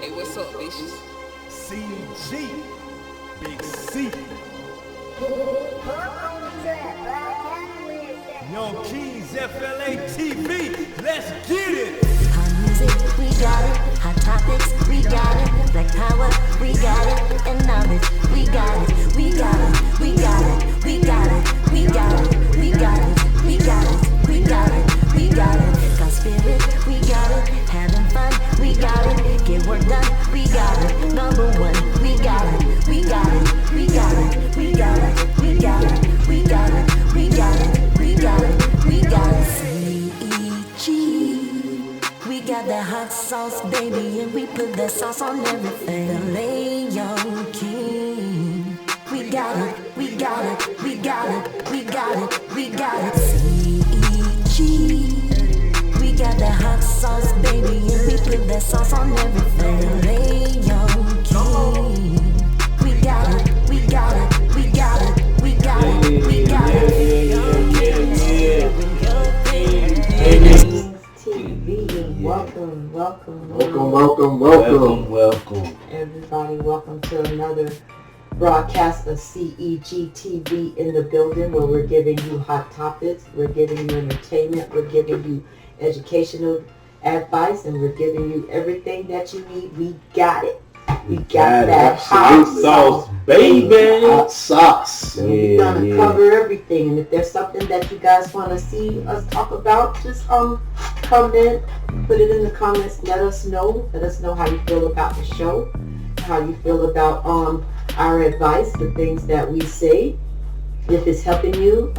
Hey, what's up, bitches? CG, Big C, Young Kings FLA TV, let's get it! Hot music, we got it. Hot topics, we got it. Black power, we got it. And knowledge, we got it. We got it, we got it, we got it, we got it, we got it, we got it, we got it, we got it. Got spirit, we got it. Having fun, we got it. Get work done, we got it. Number one, we got it, we got it, we got it, we got it, we got it, we got it, we got it, we got it, we got it. CEG. We got that hot sauce, baby, and we put that sauce on everything. LA Young King. We got it, we got it, we got it, we got it, we got it. CEG. We got that hot sauce, baby, and we put that sauce on everything. LA Young King. We got it, we got it, we got it, we got it, we got it. Young Kings, doing your thing. TV. Welcome. Everybody, welcome to another broadcast of CEG TV in the building, where we're giving you hot topics, we're giving you entertainment, we're giving you educational advice, and we're giving you everything that you need. We got it. We got that hot sauce, baby. Hot sauce. We're gonna cover everything, and if there's something that you guys want to see us talk about, just comment, put it in the comments. Let us know how you feel about the show, how you feel about our advice, the things that we say, if it's helping you.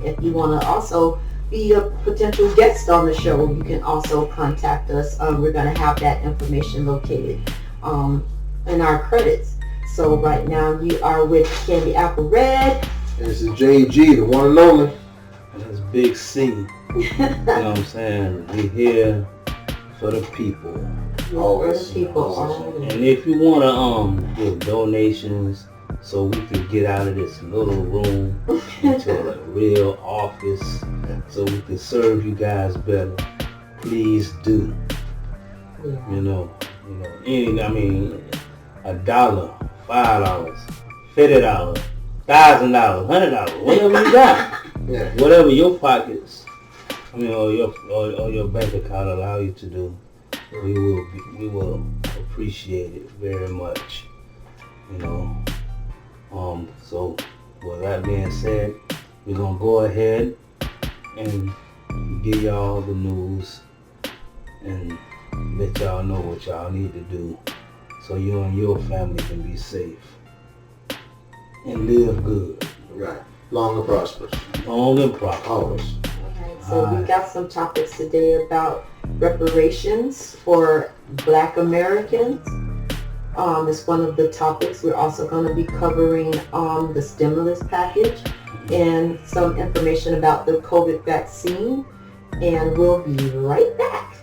If you want to also be a potential guest on the show, you can also contact us. We're going to have that information located in our credits. So right now you are with Candy Apple Red. This is JG, the one and only. And it's Big C. You know what I'm saying? We're here for the people. Always. For the people. Always. And if you wanna give donations so we can get out of this little room into a real office so we can serve you guys better, please do. Yeah. You know, $1, $5, $50, $1,000, $100, whatever you got. Yeah. Whatever your pockets, or your bank account allow you to do, we will appreciate it very much. So with that being said, we're gonna go ahead and give y'all the news and let y'all know what y'all need to do so you and your family can be safe and live good. Right. Long and prosperous. Long and prosperous. Always. Alright, so we got some topics today about reparations for Black Americans. It's one of the topics. We're also going to be covering the stimulus package and some information about the COVID vaccine. And we'll be right back.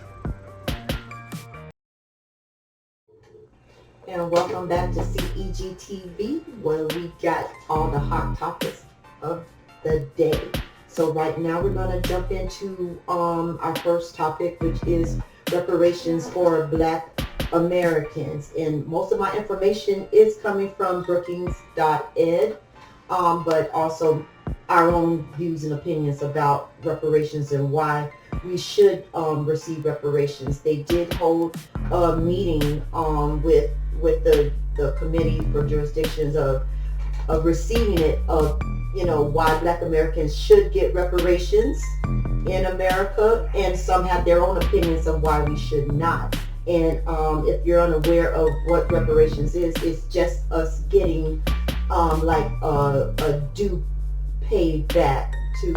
And welcome back to CEG TV, where we got all the hot topics of the day. So right now we're going to jump into our first topic, which is reparations for Black Americans. And most of my information is coming from Brookings.ed, but also our own views and opinions about reparations and why we should receive reparations. They did hold a meeting with the committee for jurisdictions of receiving it, of why Black Americans should get reparations in America, and some have their own opinions of why we should not. And if you're unaware of what reparations is, it's just us getting like a due paid back to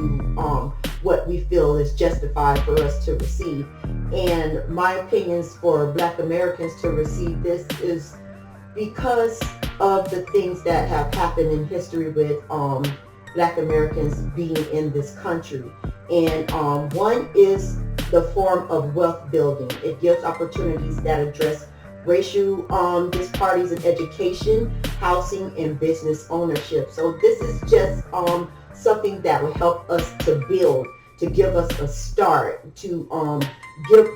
what we feel is justified for us to receive. And my opinions for Black Americans to receive this is because of the things that have happened in history with Black Americans being in this country. And one is the form of wealth building. It gives opportunities that address racial disparities in education, housing, and business ownership. So this is just something that will help us to build, to give us a start, to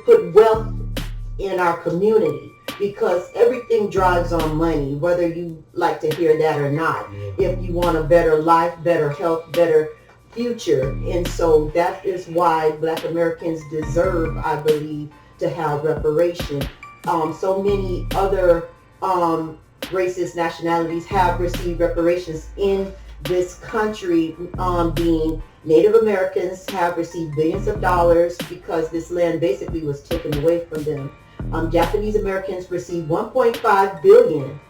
put wealth in our community. because everything drives on money, whether you like to hear that or not. If you want a better life, better health, better future. And so that is why Black Americans deserve, I believe, to have reparation. So many other races, nationalities have received reparations in this country. Being Native Americans have received billions of dollars because this land basically was taken away from them. Japanese Americans received 1.5 billion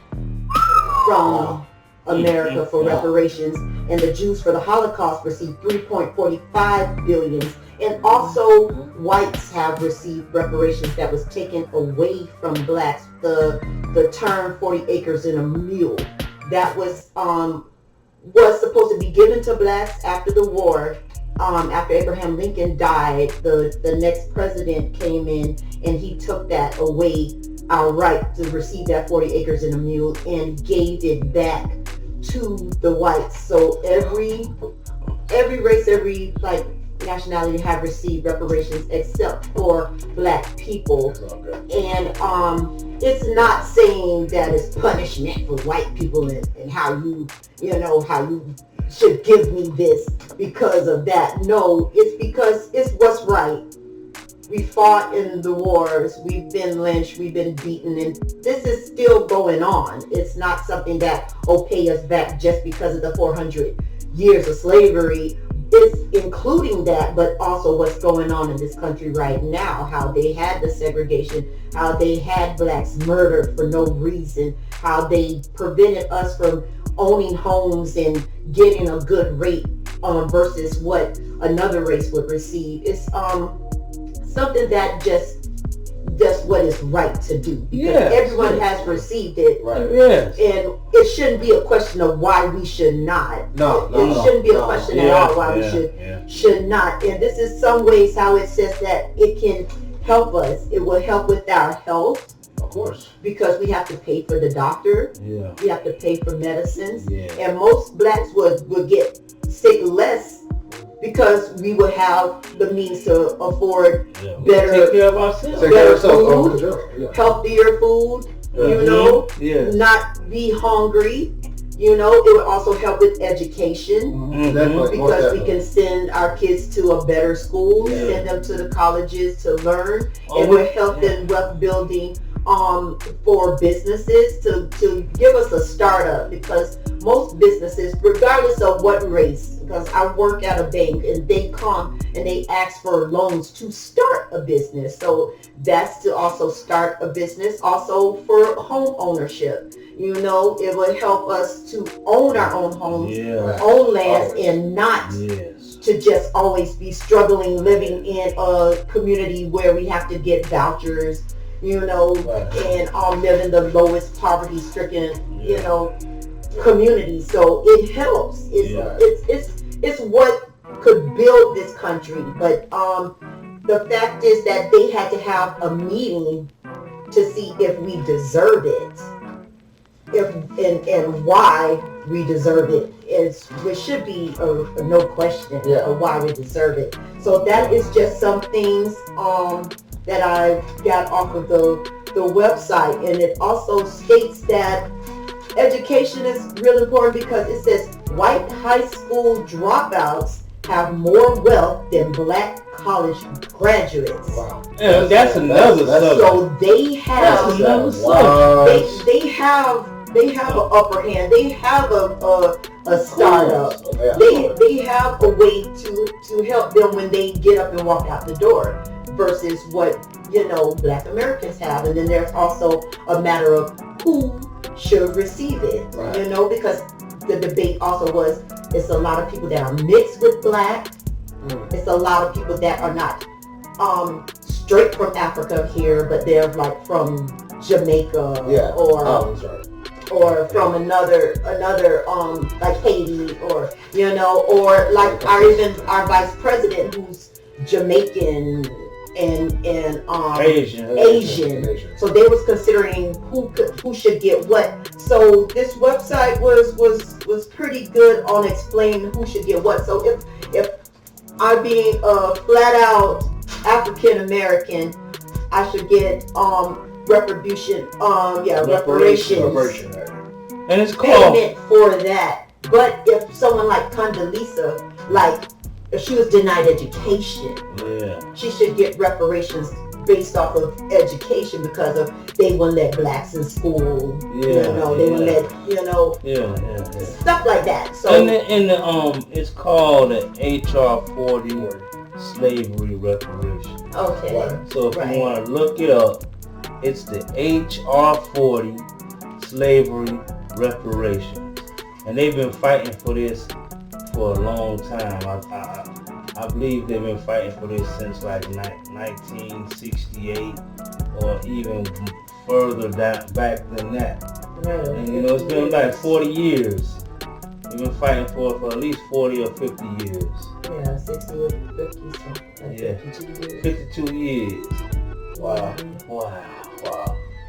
from America for reparations, and the Jews for the Holocaust received 3.45 billion. And also whites have received reparations that was taken away from blacks. The term 40 acres and a mule, that was supposed to be given to blacks after the war. After Abraham Lincoln died, the next president came in and he took that away, our right to receive that 40 acres and a mule, and gave it back to the whites. So every race, every nationality have received reparations except for black people. And it's not saying that it's punishment for white people and how you should give me this because of that. No, it's because it's what's right. We fought in the wars, we've been lynched, we've been beaten, and this is still going on. It's not something that pay us back just because of the 400 years of slavery. It's including that, but also what's going on in this country right now, how they had the segregation, how they had blacks murdered for no reason, how they prevented us from owning homes and getting a good rate versus what another race would receive. It's something that just what is right to do, because everyone has received it, and it shouldn't be a question of why we should not. It shouldn't be a question at all why we should not. And this is some ways how it says that it can help us. It will help with our health, of course, because we have to pay for the doctor. We have to pay for medicines, and most blacks would get sick less because we would have the means to afford better, take care of ourselves, better food, healthier food, not be hungry. It would also help with education, because we can send our kids to a better school, send them to the colleges to learn. It would help in wealth building for businesses to give us a startup, because most businesses, regardless of what race, because I work at a bank and they come and they ask for loans to start a business. So that's to also start a business, also for home ownership. It would help us to own our own homes, own lands, and not to just always be struggling living in a community where we have to get vouchers, and live in the lowest poverty-stricken, community. So it helps. It's what could build this country. But the fact is that they had to have a meeting to see if we deserve it, and why we deserve it. It should be a no question of why we deserve it. So that is just some things that I got off of the website, and it also states that education is real important, because it says white high school dropouts have more wealth than black college graduates. Wow. And that's another subject. So they have they have an upper hand. They have a startup. They have a way to help them when they get up and walk out the door, versus what Black Americans have. And then there's also a matter of who should receive it, because the debate also was, it's a lot of people that are mixed with black. It's a lot of people that are not straight from Africa here, but they're like from Jamaica, or from another like Haiti, or or like our vice president, who's Jamaican and Asian. So they was considering who should get what. So this website was pretty good on explaining who should get what. So if I being a flat out African American, I should get reparations. Reparation. And it's called Payment for that. But if someone like Condoleezza, like if she was denied education, she should get reparations based off of education because of they wouldn't let blacks in school. They wouldn't let stuff like that. So it's called the HR 40 slavery reparations. Okay. So if you want to look it up, it's the HR 40 slavery reparations, and they've been fighting for this for a long time. I believe they've been fighting for this since like 1968 or even further back than that. And it's been like 40 years. They've been fighting for it for at least 40 or 50 years. Yeah, 60 or 50 something. Yeah, 52 years. Wow.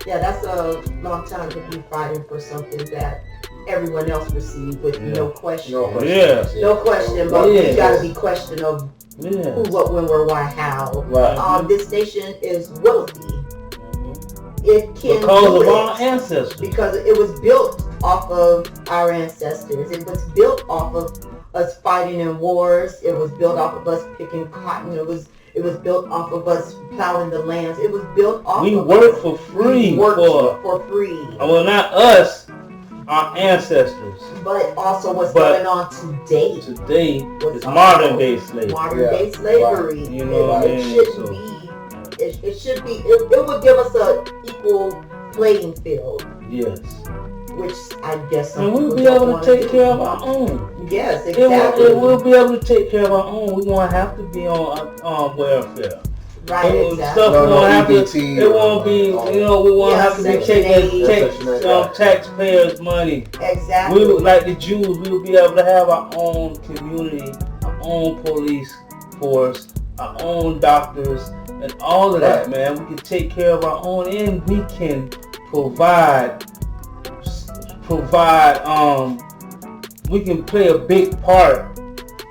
Yeah, that's a long time to be fighting for something that everyone else received with no question. No question, but we gotta be question of who, what, when, where, why, how. This nation is wealthy. It can because of our ancestors. Because it was built off of our ancestors. It was built off of us fighting in wars. It was built off of us picking cotton. It was built off of us plowing the lands. It was built off we of work for free. We worked for free. Well, not us, our ancestors. But also what's going on today. Today is modern day slavery. Modern day slavery. Right. You know what I mean? It should be. It would give us an equal playing field. Yes. Which I guess. And we'll be able to take care of our own. Yes, exactly. It will be able to take care of our own. We won't have to be on welfare. Right, exactly. Stuff won't have to. It won't be. We won't have to be taking taxpayers' money. Exactly. We like the Jews. We will be able to have our own community, our own police force, our own doctors, and all of that, man. We can take care of our own, and we can provide. We can play a big part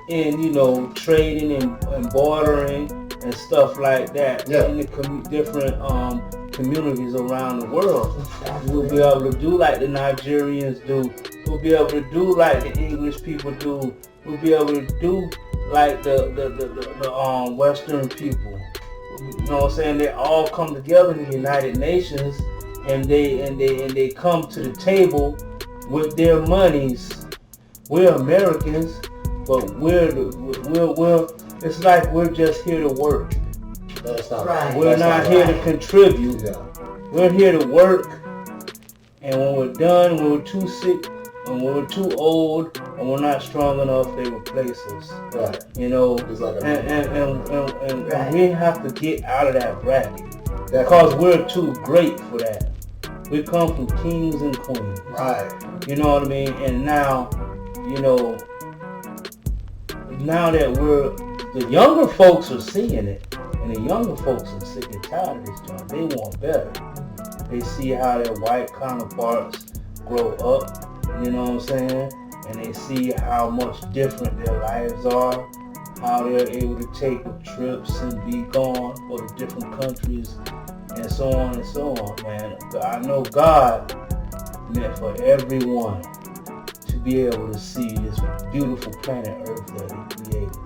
in trading and bartering and stuff like that in the different communities around the world. Exactly. We'll be able to do like the Nigerians do. We'll be able to do like the English people do. We'll be able to do like the Western people. You know what I'm saying? They all come together in the United Nations, and they come to the table with their monies. We're Americans, but it's like we're just here to work. That's not right. We're not here to contribute. Yeah. We're here to work, and when we're done, when we're too sick, when we're too old, and we're not strong enough, they replace us. Right. And we have to get out of that bracket because we're too great for that. We come from kings and queens. Right. You know what I mean? And now, now that the younger folks are seeing it, and the younger folks are sick and tired of this job. They want better. They see how their white counterparts grow up, you know what I'm saying? And they see how much different their lives are, how they're able to take trips and be gone for the different countries, and so on and so on, man. I know God meant for everyone to be able to see this beautiful planet Earth that He created.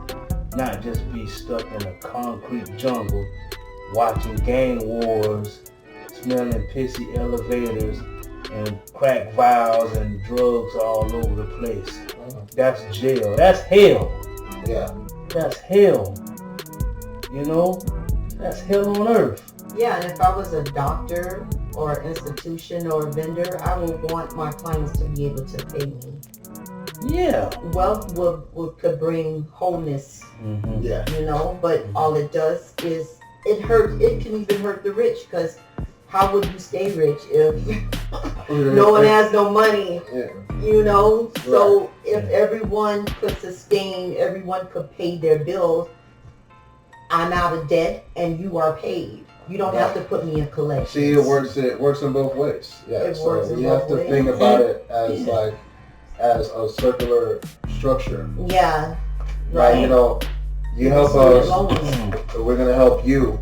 Not just be stuck in a concrete jungle, watching gang wars, smelling pissy elevators, and crack vials and drugs all over the place. That's jail. That's hell. Yeah. That's hell. That's hell on earth. Yeah, and if I was a doctor or institution or vendor, I would want my clients to be able to pay me. Yeah. Wealth could bring wholeness. Mm-hmm. Yeah. But all it does is it hurts. It can even hurt the rich, because how would you stay rich if no one has no money? Yeah. So if everyone could sustain, everyone could pay their bills, I'm out of debt and you are paid. You don't have to put me in collections. See, it works in both ways. Yeah. So you have to think about it as a circular structure. Yeah. Right. You help us, we're gonna help you.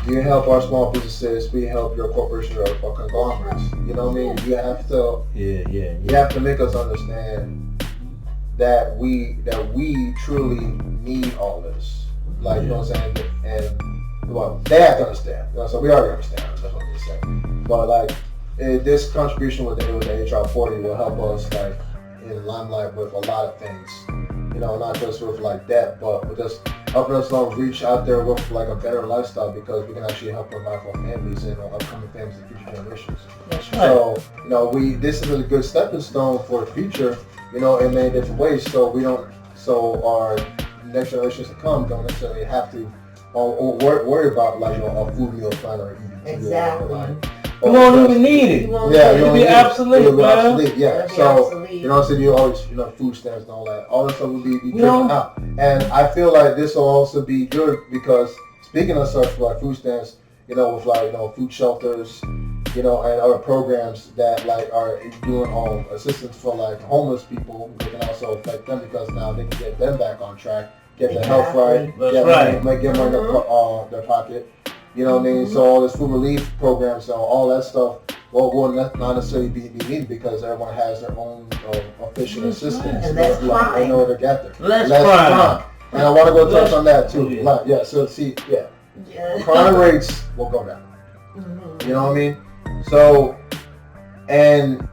You help our small businesses. We help your corporations or conglomerates. You know what I mean? You have to. You have to make us understand that we truly need all this. Like you know what I'm saying? And well, they have to understand. You know, so we already understand. That's what they say. But like this contribution with the HR 40 will help us like in limelight with a lot of things. You know, not just with like debt, but with just helping us reach out there with like a better lifestyle because we can actually help provide for families and upcoming families and future generations. That's right. So, you know, this is a good stepping stone for the future, you know, in many different ways. So our next generations to come don't necessarily have to worry about like, you know, a food meal plan or eating. Exactly. You won't even need it. It'll be obsolete, man. Yeah. So you know, so you always, you know, food stamps and all that. All that stuff will be driven out. And I feel like this will also be good because speaking of such like food stamps, you know, with like, you know, food shelters, you know, and other programs that like are doing assistance for like homeless people, they can also affect them because now they can get them back on track, get their health right, get money in their pocket. You know what I mean? So all this food relief programs, so all that stuff will not necessarily be needed because everyone has their own official assistance. And less crime. They know where to get there. Less crime. And I want to go touch on that too. So see, crime rates will go down. You know what I mean? So, and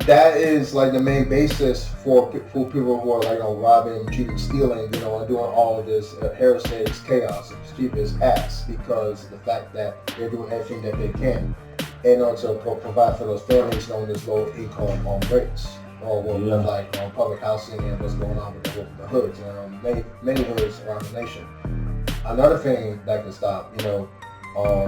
that is like the main basis for people who are like, you know, robbing, cheating, stealing, you know, and doing all of this heresy, chaos, and stupid ass because of the fact that they're doing everything that they can in order to provide for those families on this low income rates or with like public housing and what's going on with the hoods and many hoods around the nation. Another thing that can stop, you know,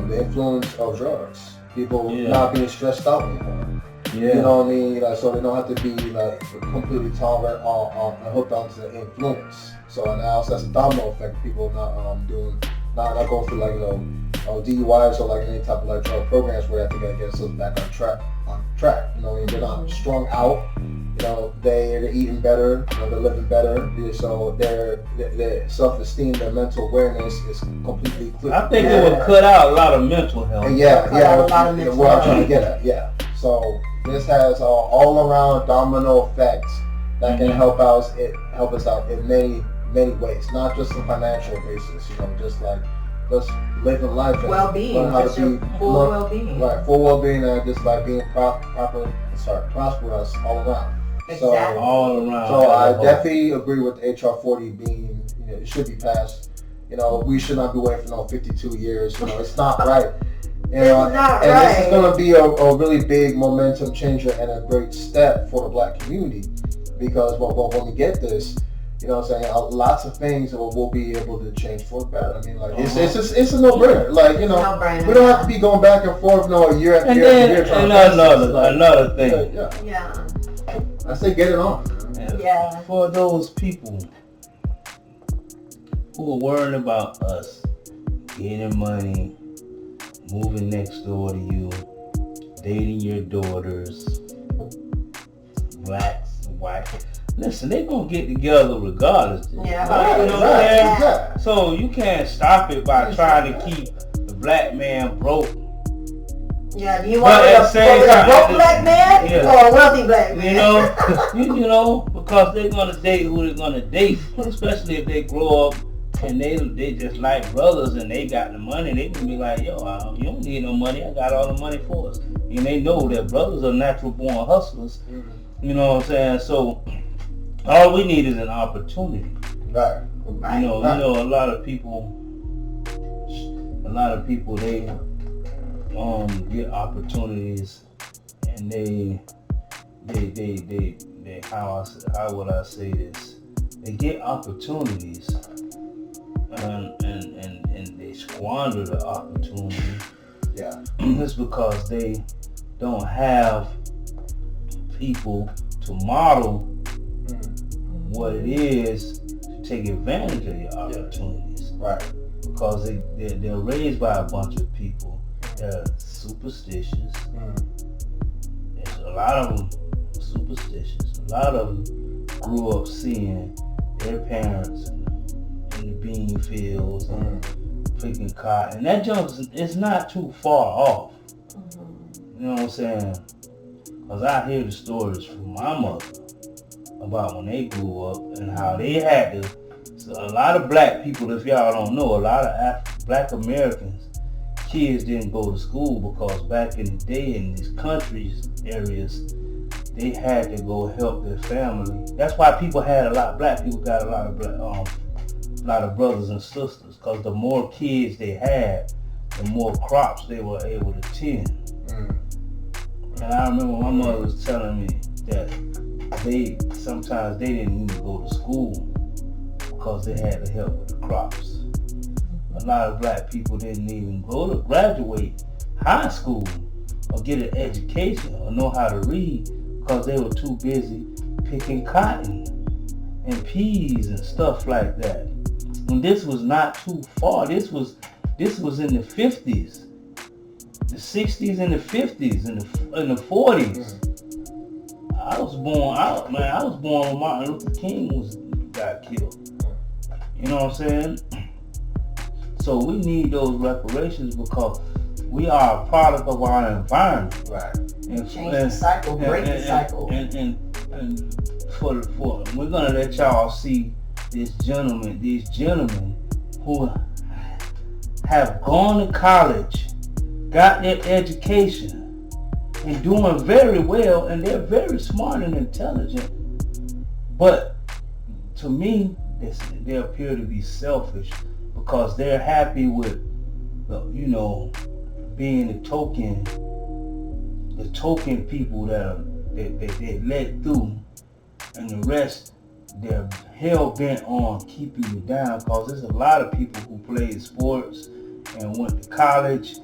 the influence of drugs. People not being stressed out anymore. You know what I mean? Like, so they don't have to be like completely tolerant or hooked onto the influence. So now that's a domino effect. People not going through like, you know, DUIs or like any type of like drug programs where they have to get themselves back on track. You know what I mean? They're not strung out. You know, they're eating better. You know, they're living better. So their self-esteem, their mental awareness is completely clear. I think it would cut out a lot of mental health. What I'm trying to get at. So this has all around domino effects that can help us out in many ways, not just a financial basis. You know, just living life and well-being, learn how to be full well-being. Right, full well-being and just like being prosperous all around. Exactly. So all around. So I definitely agree with HR 40 being, you know, it should be passed. You know, we should not be waiting for 52 years. You know, it's not right. You know, this is going to be a really big momentum changer and a great step for the black community because when we get this, you know what I'm saying, lots of things we'll be able to change for the better. I mean, like, it's a no-brainer. Like, you know, we don't have to be going back and forth, a year after year after year. And another thing. I say get it on. Yeah. For those people who are worrying about us getting money, moving next door to you, dating your daughters, blacks, whites. Listen, they gonna get together regardless. Yeah. So you can't stop it by trying to keep the black man broke. Yeah, do you want a broke black man or a wealthy black man? You know, because they're gonna date who they're gonna date, especially if they grow up and they just like brothers and they got the money. They can be like, yo, you don't need no money. I got all the money for us. And they know that brothers are natural born hustlers. You know what I'm saying? So all we need is an opportunity. Right. You know, a lot of people they get opportunities and they how would I say this? They get opportunities and they squander the opportunity. Yeah. It's because they don't have people to model what it is to take advantage of your opportunities. Right. Because they're raised by a bunch of people that are superstitious. There's a lot of them superstitious. A lot of them grew up seeing their parents in the bean fields and picking cotton. And that junk is not too far off. You know what I'm saying? Because I hear the stories from my mother about when they grew up and how they had to. So a lot of black people, if y'all don't know, a lot of black Americans, kids didn't go to school because back in the day in these countries, areas, they had to go help their family. That's why people had black people got a lot of brothers and sisters, because the more kids they had, the more crops they were able to tend. And I remember my mother was telling me that sometimes they didn't even go to school because they had to help with the crops. A lot of black people didn't even go to graduate high school or get an education or know how to read because they were too busy picking cotton and peas and stuff like that. And this was not too far. This was in the 50s. The 60s and the 50s and the 40s. I was born when Martin Luther King got killed. You know what I'm saying? So we need those reparations because we are a product of our environment. Right. And change the cycle, break the cycle. And for we're gonna let y'all see these gentlemen who have gone to college, got their education, and doing very well, and they're very smart and intelligent. But to me, they appear to be selfish because they're happy with, being the token people that they let through, and the rest they're hell bent on keeping you down. Because there's a lot of people who played sports and went to college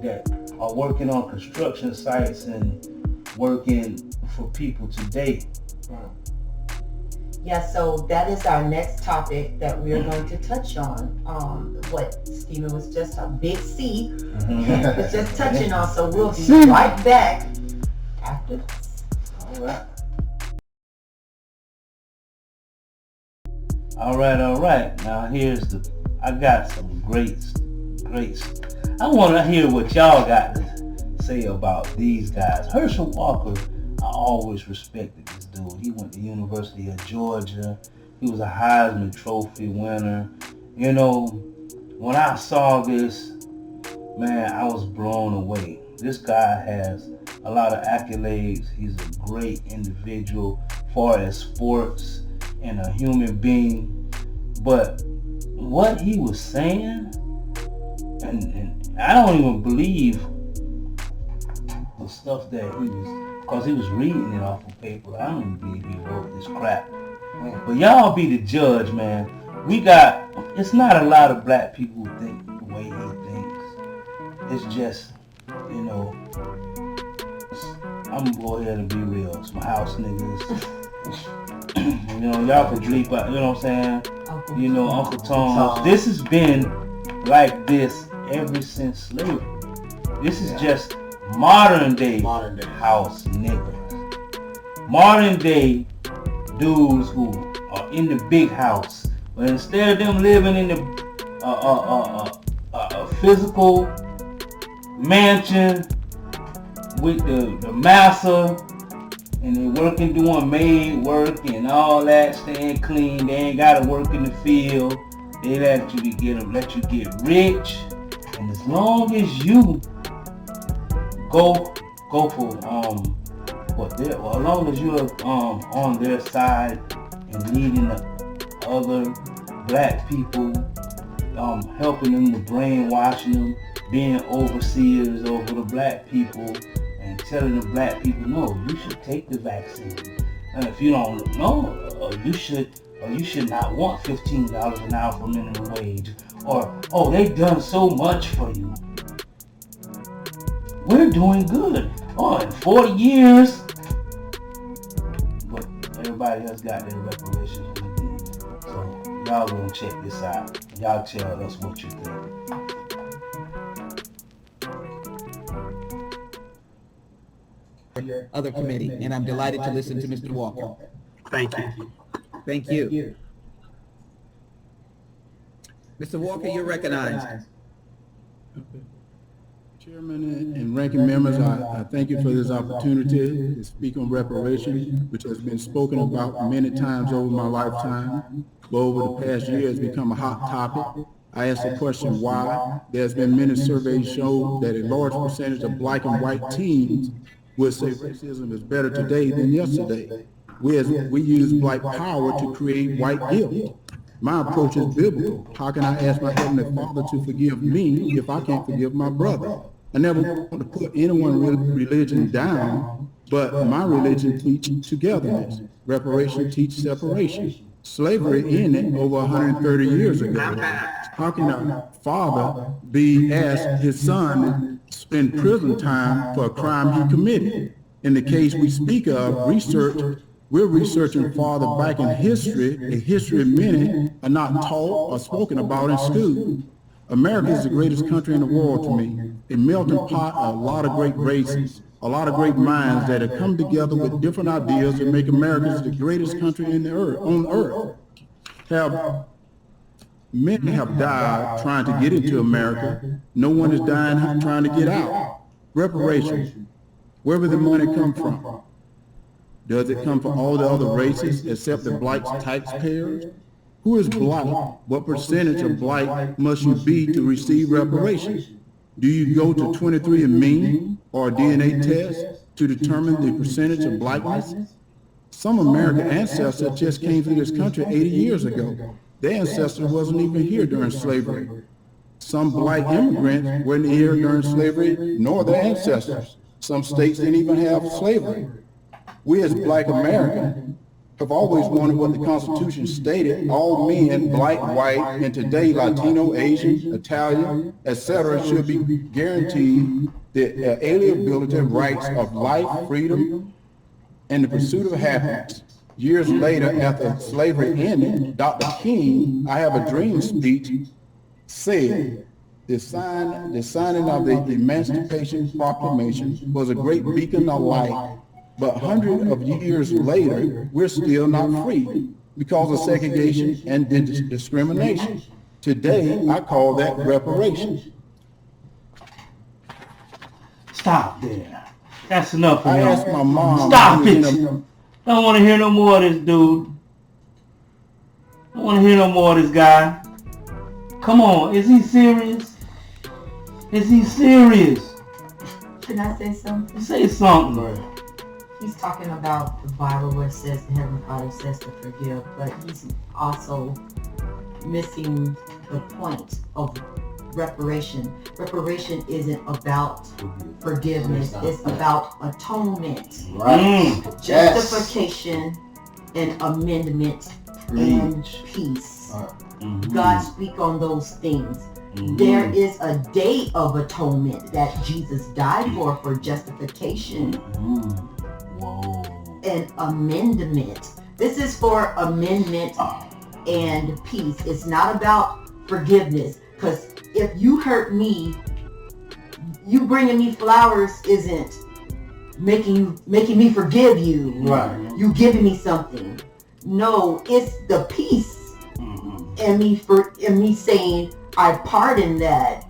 that are working on construction sites and working for people today. Yeah, so that is our next topic that we're going to touch on. What Stephen was just a big C was just touching on. So we'll be right back after this. All right. Now I got some great. I want to hear what y'all got to say about these guys. Herschel Walker, I always respected this dude. He went to University of Georgia. He was a Heisman Trophy winner. You know, when I saw this, man, I was blown away. This guy has a lot of accolades. He's a great individual as far as sports and a human being. But what he was saying, and I don't even believe the stuff that he was, because he was reading it off of paper. I don't believe he wrote this crap. But y'all be the judge, man. It's not a lot of black people who think the way he thinks. It's just, I'm gonna go ahead and be real. Some house niggas. Y'all can bleep out, you know what I'm saying? Uncle Tom. This has been like this ever since slavery. This is just modern day house niggas. Modern day dudes who are in the big house. But instead of them living in the physical mansion with the massa, and they working doing maid work and all that, staying clean. They ain't gotta work in the field. They let you get rich, and as long as you go for as long as you're on their side and leading the other black people, helping them to brainwashing them, being overseers over the black people, and telling the black people, no, you should take the vaccine. And if you don't know, you should not want $15 an hour for minimum wage. Or, they've done so much for you. We're doing good. In 40 years. But everybody else got their reparations. So y'all gonna check this out. Y'all tell us what you think. Other committee, and I'm delighted to listen to Mr. Walker. Thank you. Thank you. Mr. Walker, you're recognized. Chairman and ranking members, I thank you for this opportunity to speak on reparations, which has been spoken about many times over my lifetime, but over the past year has become a hot topic. I asked the question why. There's been many surveys show that a large percentage of black and white teens would say racism is better today than yesterday. We use black power to create white guilt. My approach is biblical. How can I ask my Heavenly Father to forgive me if I can't forgive my brother? I never want to put anyone's religion down, but my religion teaches togetherness. Reparation teaches separation. Slavery ended over 130 years ago. How can a father be asked his son to spend prison time for a crime he committed? In the case we speak of, we're researching farther back in history, a history many are not taught or spoken about in school. America is the greatest country in the world to me, a melting pot of a lot of great races, a lot of great minds that have come together with different ideas to make America the greatest country on earth. Many have died trying to get into America. No one is dying trying to get out. Reparations. Where will the money come from? Does it come from all the other races except the black taxpayers? Who is black? What percentage of black must you be to receive reparations? Do you go to 23andMe or a DNA test to determine the percentage of blackness? Some American ancestors just came to this country 80 years ago. Their ancestors wasn't even here during slavery. Some black immigrants weren't here during slavery, nor their ancestors. Some states didn't even have slavery. We as black Americans have always wanted what the Constitution stated, all men, black, white, and today Latino, Asian, Italian, etc. should be guaranteed the alienability rights of life, freedom, and the pursuit of happiness. Years later, after slavery ended, Dr. King, I Have a Dream speech, said, the signing of the Emancipation Proclamation was a great beacon of light, but hundreds of years later, we're still not free because of segregation and discrimination. Today, I call that reparations. Stop there. That's enough for I him. asked my mom. Stop it. I don't want to hear no more of this dude. I don't want to hear no more of this guy. Come on, is he serious? Is he serious? Can I say something? Say something. He's talking about the Bible where it says the Heavenly Father says to forgive, but he's also missing the point of reparation. Reparation isn't about forgiveness, it's about atonement, Right. justification, and amendment, and peace. God speak on those things. There is a day of atonement that Jesus died for justification and amendment. This is for amendment and peace. It's not about forgiveness, because if you hurt me, you bringing me flowers isn't making me forgive you. Right. You giving me something. No, it's the peace and me saying I pardon that.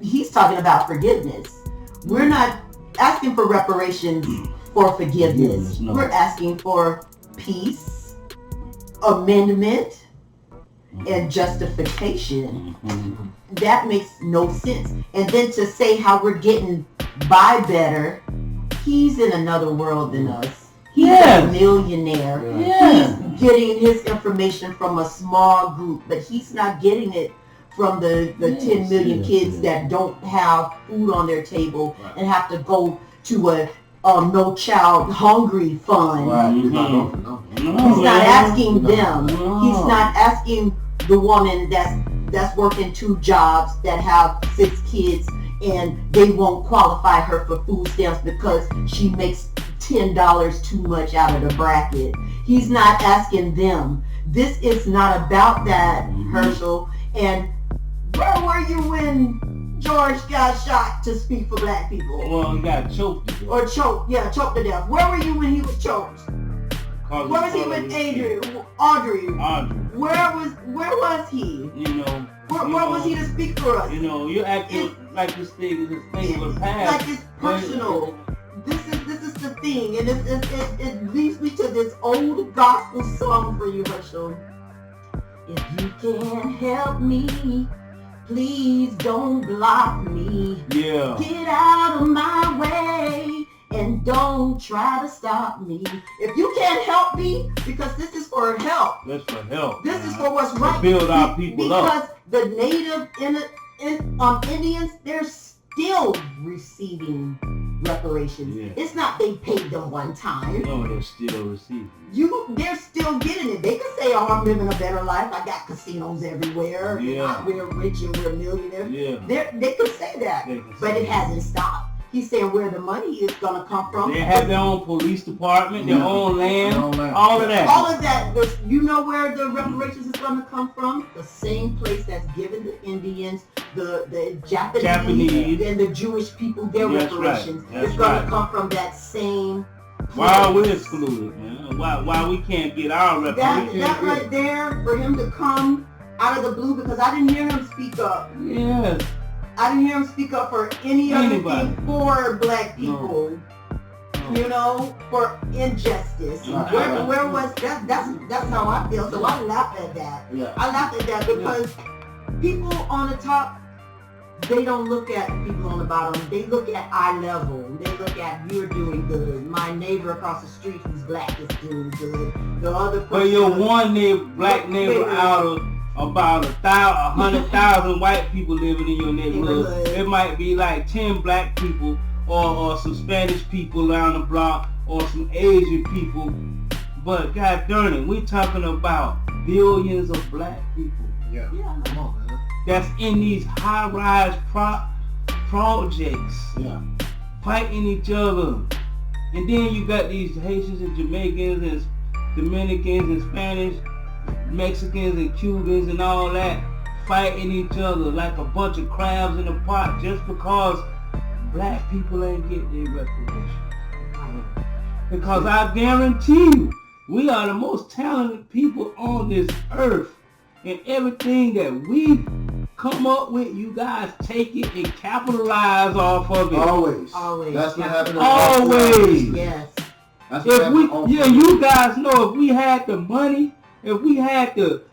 He's talking about forgiveness. We're not asking for reparations for forgiveness. No. We're asking for peace, amendment, and justification. That makes no sense. And then to say how we're getting by better, he's in another world than us. He's a millionaire. He's getting his information from a small group, but he's not getting it from the 10 million kids that don't have food on their table and have to go to a no child hungry fund. He's not asking them. He's not asking the woman that's working 2 jobs that have 6 kids and they won't qualify her for food stamps because she makes $10 too much out of the bracket. He's not asking them. This is not about that, Herschel. And where were you when George got shot to speak for black people? Well, he got choked. Or choked to death. Where were you when he was choked? Where was he with Audrey? Where was he? You know. Where was he to speak for us? You know, you acting. like this thing was Like passed. it's personal. This is the thing, and it leads me to this old gospel song for you, Herschel. If you can't help me, please don't block me. Yeah. Get out of my way and don't try to stop me. If you can't help me, because this is for help. That's for help. This is for what's right. Build our people up. Because the native Indians, they're still receiving reparations. Yeah. It's not they paid them one time. No, they're still receiving. They're still getting it. They can say, oh, I'm living a better life. I got casinos everywhere. Yeah. We're rich and we're millionaires. Yeah. They can say that. But it hasn't stopped. He's saying where the money is going to come from. They have their own police department, their own land, all of that. All of that. You know where the reparations is going to come from? The same place that's given the Indians, the Japanese, and the Jewish people their reparations. It's going to come from that same place. Why are we excluded, man? Why we can't get our reparations? That right there, for him to come out of the blue, because I didn't hear him speak up. Yes. I didn't hear him speak up for any other thing for black people. No. You know, for injustice. Where was that? That's how I feel. So I laugh at that. Yeah. I laugh at that because people on the top, they don't look at people on the bottom. They look at eye level. They look at you're doing good. My neighbor across the street who's black is doing good. The other person. But you're one black neighbor out of about 100,000 white people living in your neighborhood. It might be like 10 black people or some Spanish people around the block or some Asian people. But God darn it, we're talking about billions of black people. Yeah. Come on, man. That's in these high-rise projects. Yeah. Fighting each other. And then you got these Haitians and Jamaicans and Dominicans and Spanish, Mexicans and Cubans and all that fighting each other like a bunch of crabs in a pot just because black people ain't get their reparations. Because I guarantee you, we are the most talented people on this earth, and everything that we come up with, you guys take it and capitalize off of it. Always. That's what happened. Always. Yes. That's what you guys know if we had the money, if we had the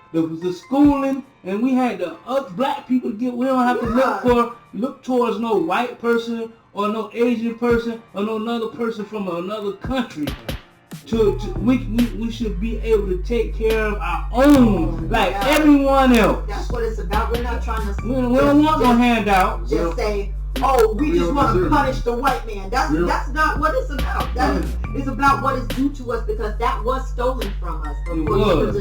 schooling, and we had the black people to get, we don't have to look towards no white person or no Asian person or no another person from another country. We should be able to take care of our own, like everyone else. That's what it's about. We're not trying to. We don't want no handout. Just say, oh, we just want to punish the white man. That's not what it's about. It's about what is due to us, because that was stolen from us. The horse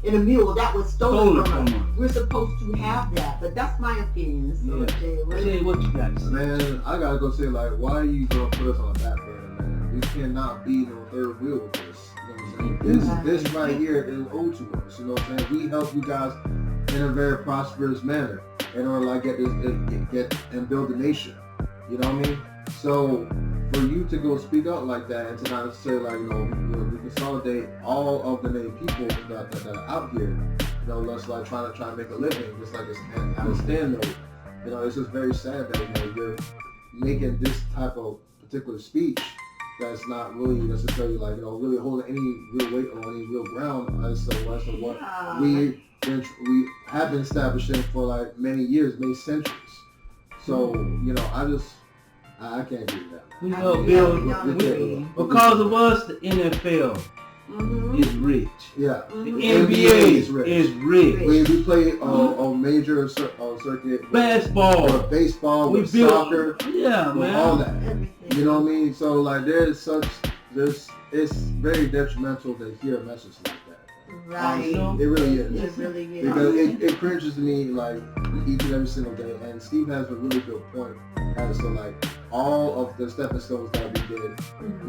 in a mule, that was stolen from us. We're supposed to have that, but that's my opinion. So, Jay, what you got to say? Man, I gotta go say, like, why are you gonna put us on the back burner, man? We cannot be no third wheel with this. You know what I'm saying? This right here is owed to us. You know what I'm saying? We help you guys in a very prosperous manner in order to like get and build a nation. You know what I mean? So for you to go speak out like that and to not say like, we consolidate all of the native people that are out here, let's like try to make a living, just like at a stand note. It's just very sad that you're making this type of particular speech that's not really necessarily like really holding any real weight or any real ground as to what we have been establishing for like many years, many centuries. So I can't do that. We help build because of us. The NFL is rich. Yeah, the NBA is rich. We play a major circuit, baseball, with soccer, with all that. You know what I mean? So like it's very detrimental to hear a message like that. Right. It really is. It really is. Because it cringes me like each and every single day. And Steve has a really good point as to like all of the stepping stones that we did,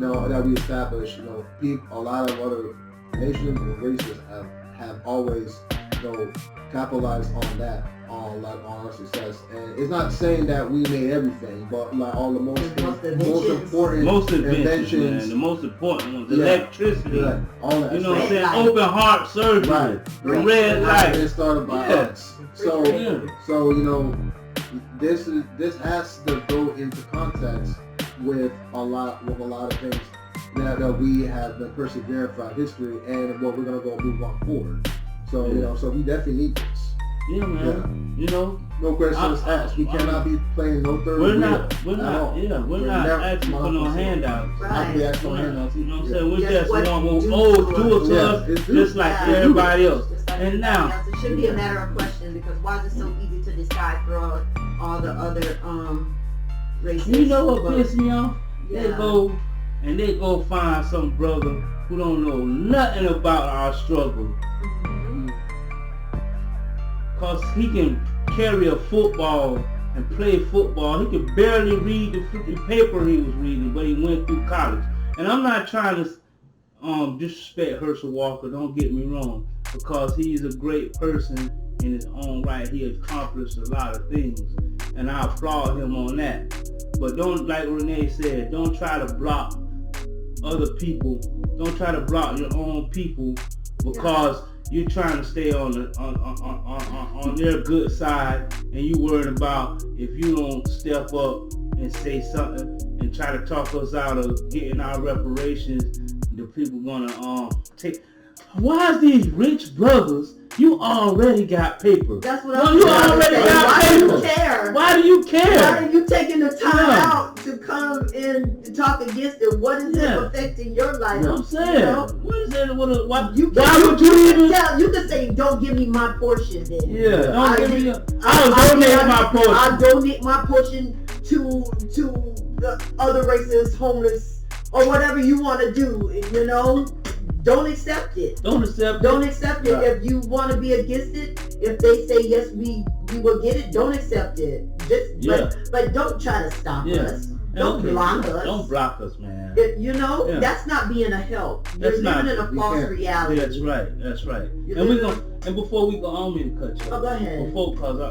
that we established, a lot of other nations and races have always, capitalized on that, on our success. And it's not saying that we made everything, but like all the most important inventions, man, the most important ones, electricity, all that. You know what I'm saying? Open heart surgery, the red light. It started by us. So this has to go into context with a lot of things that we have been persevering throughout history and what we're gonna go move on forward. So so we definitely need this. Yeah, man. You know, no questions asked. We cannot be playing no third wheel. We're not asking for no handouts. Right. We asking for handouts. You know what I'm saying? We just what want you do it to us, just like everybody else. Just like And everybody now, else. It should be a matter of question, because why is it so easy to decide for all the other races? you know what pisses me off? Yeah. They go find some brother who don't know nothing about our struggle. Cause he can carry a football and play football. He could barely read the freaking paper he was reading, but he went through college. And I'm not trying to disrespect Herschel Walker, don't get me wrong, because he's a great person in his own right. He accomplished a lot of things, and I applaud him on that. But don't, like Renee said, don't try to block other people. Don't try to block your own people because you're trying to stay on their good side, and you worried about if you don't step up and say something and try to talk us out of getting our reparations, the people gonna take. Why is these rich brothers? You already got paper. That's what well, I'm you saying. already got Why paper. do you care? Why do you care? Why are you taking the time out to come and to talk against it? What is it affecting your life? You know what I'm saying? You know? What is it? Why would would you even? You can say, don't give me my portion then. Yeah, don't give me. I'll donate my portion. I'll donate my portion to the other races, homeless, or whatever you want to do. You know, don't accept it. Don't accept it. Right. If you want to be against it, if they say yes, we will get it. Don't accept it. But don't try to stop us. Don't block us. Don't block us, man. That's not being a help. You're living in a false reality. That's right. And before we go, I don't mean to cut you off. Oh, go ahead. Because I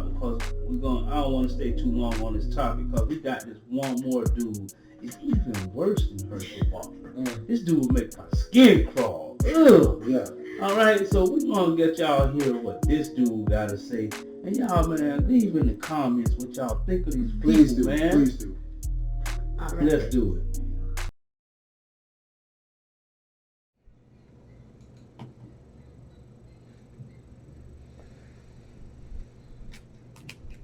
don't want to stay too long on this topic, because we got this one more dude. It's even worse than Herschel Walker. This dude will make my skin crawl. Ugh. Yeah. All right, so we're gonna get y'all hear what this dude gotta say, and y'all, man, leave in the comments what y'all think of these people, man. Please do. All right. Let's do it.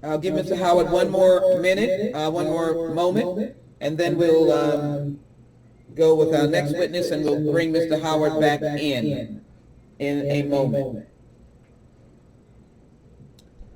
I'll give Mr. Howard one more minute, one more moment, and then we'll go with our next witness, and we'll bring Mr. Howard back in a moment.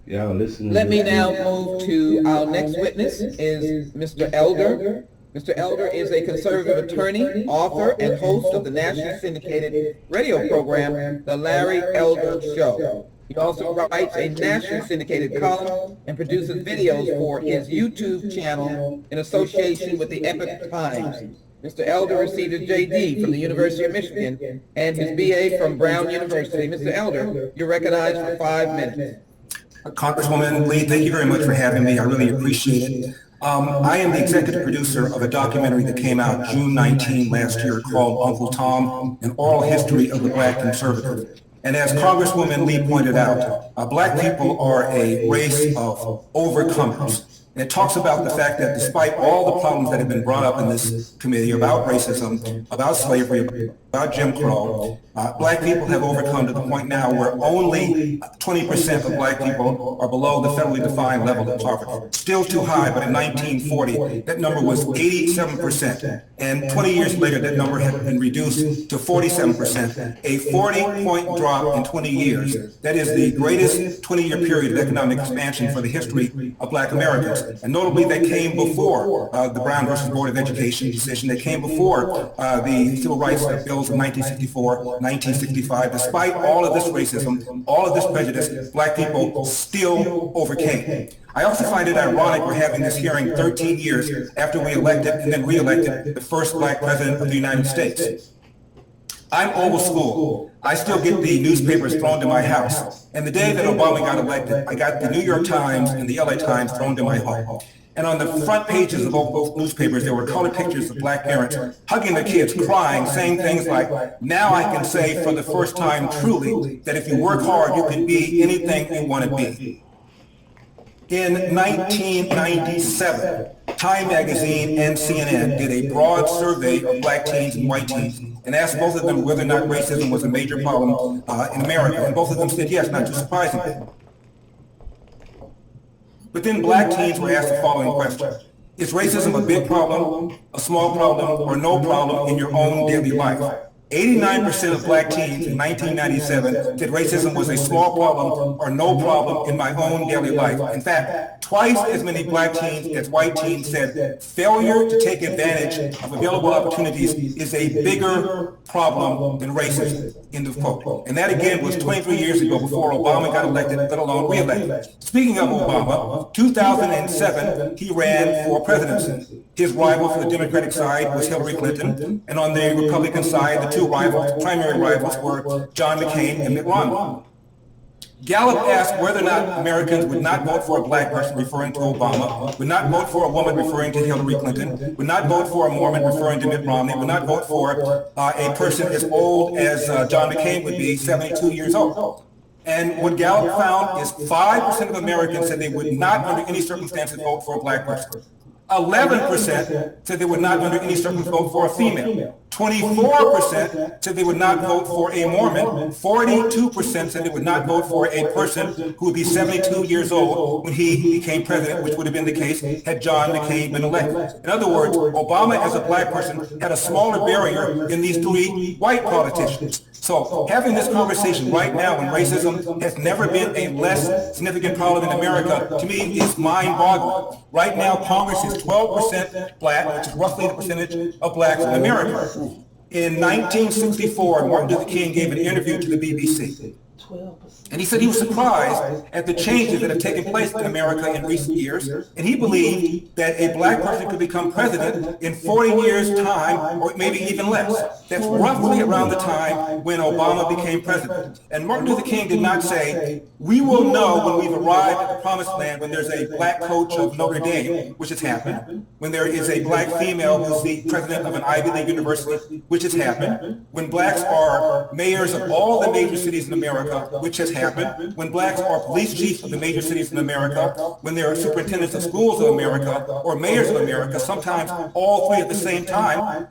Y'all listen. Let me now move to our next witness, is Mr. Elder. Mr. Elder is a conservative attorney, author, and host of the nationally syndicated radio program, The Larry Elder Show. He also writes a nationally syndicated column and produces videos for his YouTube channel in association with the Epoch Times. Mr. Elder received a JD from the University of Michigan and his BA from Brown University. Mr. Elder, you're recognized for 5 minutes. Congresswoman Lee, thank you very much for having me. I really appreciate it. I am the executive producer of a documentary that came out June 19 last year called Uncle Tom, An Oral History of the Black Conservative. And as Congresswoman Lee pointed out, black people are a race of overcomers. And it talks about the fact that despite all the problems that have been brought up in this committee about racism, about slavery, about Jim Crow, black people have overcome to the point now where only 20% of black people are below the federally defined level of poverty. Still too high, but in 1940, that number was 87%. And 20 years later, that number had been reduced to 47%, a 40-point drop in 20 years. That is the greatest 20-year period of economic expansion for the history of black Americans. And notably, that came before the Brown versus Board of Education decision. That came before the Civil Rights Bills of 1964, 1965. Despite all of this racism, all of this prejudice, black people still overcame. I also find it ironic we're having this hearing 13 years after we elected and then re-elected the first black president of the United States. I'm old school. I still get the newspapers thrown to my house. And the day that Obama got elected, I got the New York Times and the LA Times thrown to my home. And on the front pages of both newspapers, there were colored pictures of black parents hugging their kids, crying, saying things like, now I can say for the first time truly that if you work hard, you can be anything you want to be. In 1997, Time Magazine and CNN did a broad survey of black teens and white teens and asked both of them whether or not racism was a major problem in America, and both of them said yes, not too surprisingly. But then black teens were asked the following question: is racism a big problem, a small problem, or no problem in your own daily life? 89% of black teens in 1997 said racism was a small problem or no problem in my own daily life. In fact, twice as many black teens as white teens said failure to take advantage of available opportunities is a bigger problem than racism. End of quote. And that again was 23 years ago, before Obama got elected, let alone re-elected. Speaking of Obama, 2007, he ran for presidency. His rival for the Democratic side was Hillary Clinton, and on the Republican side, the two primary rivals were John McCain and Mitt Romney. Gallup asked whether or not Americans would not vote for a black person, referring to Obama, would not vote for a woman, referring to Hillary Clinton, would not vote for a Mormon, referring to Mitt Romney, would not vote for a person as old as John McCain would be, 72 years old. And what Gallup found is 5% of Americans said they would not, under any circumstances, vote for a black person. 11% said they would not, under any circumstances, vote for a female. 24% said they would not vote for a Mormon. 42% said they would not vote for a person who would be 72 years old when he became president, which would have been the case had John McCain been elected. In other words, Obama as a black person had a smaller barrier than these three white politicians. So having this conversation right now, when racism has never been a less significant problem in America, to me is mind-boggling. Right now, Congress is 12% black, which is roughly the percentage of blacks in America. In 1964, Martin Luther King gave an interview to the BBC. And he said he was surprised at the changes that have taken place in America in recent years, and he believed that a black person could become president in 40 years' time, or maybe even less. That's roughly around the time when Obama became president. And Martin Luther King did not say, we will know when we've arrived at the promised land, when there's a black coach of Notre Dame, which has happened, when there is a black female who's the president of an Ivy League university, which has happened, when blacks are mayors of all the major cities in America, which has happened, when blacks are police chiefs of the major cities in America, when there are superintendents of schools of America, or mayors of America, sometimes all three at the same time.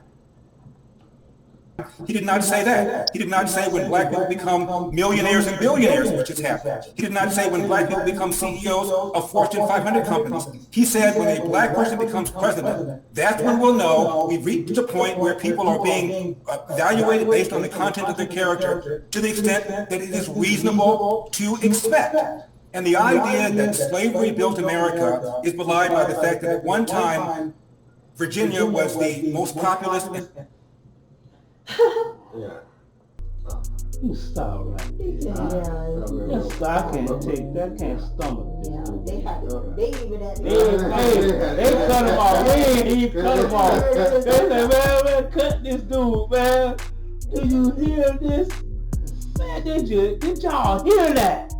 He did not say that. He did not say when black people become millionaires and billionaires, which has happened. He did not say when black people become CEOs of Fortune 500 companies. He said when a black person becomes president, that's when we'll know we've reached a point where people are being evaluated based on the content of their character to the extent that it is reasonable to expect. And the idea that slavery built America is belied by the fact that at one time, Virginia was the most populous. Yeah. You stop right. Yeah. Yes, I can't take that. I can't stomach this. Yeah, they even had They cut him off. They ain't even cut him off. They said, man, cut this dude, man. Do you hear this? Man, did y'all hear that?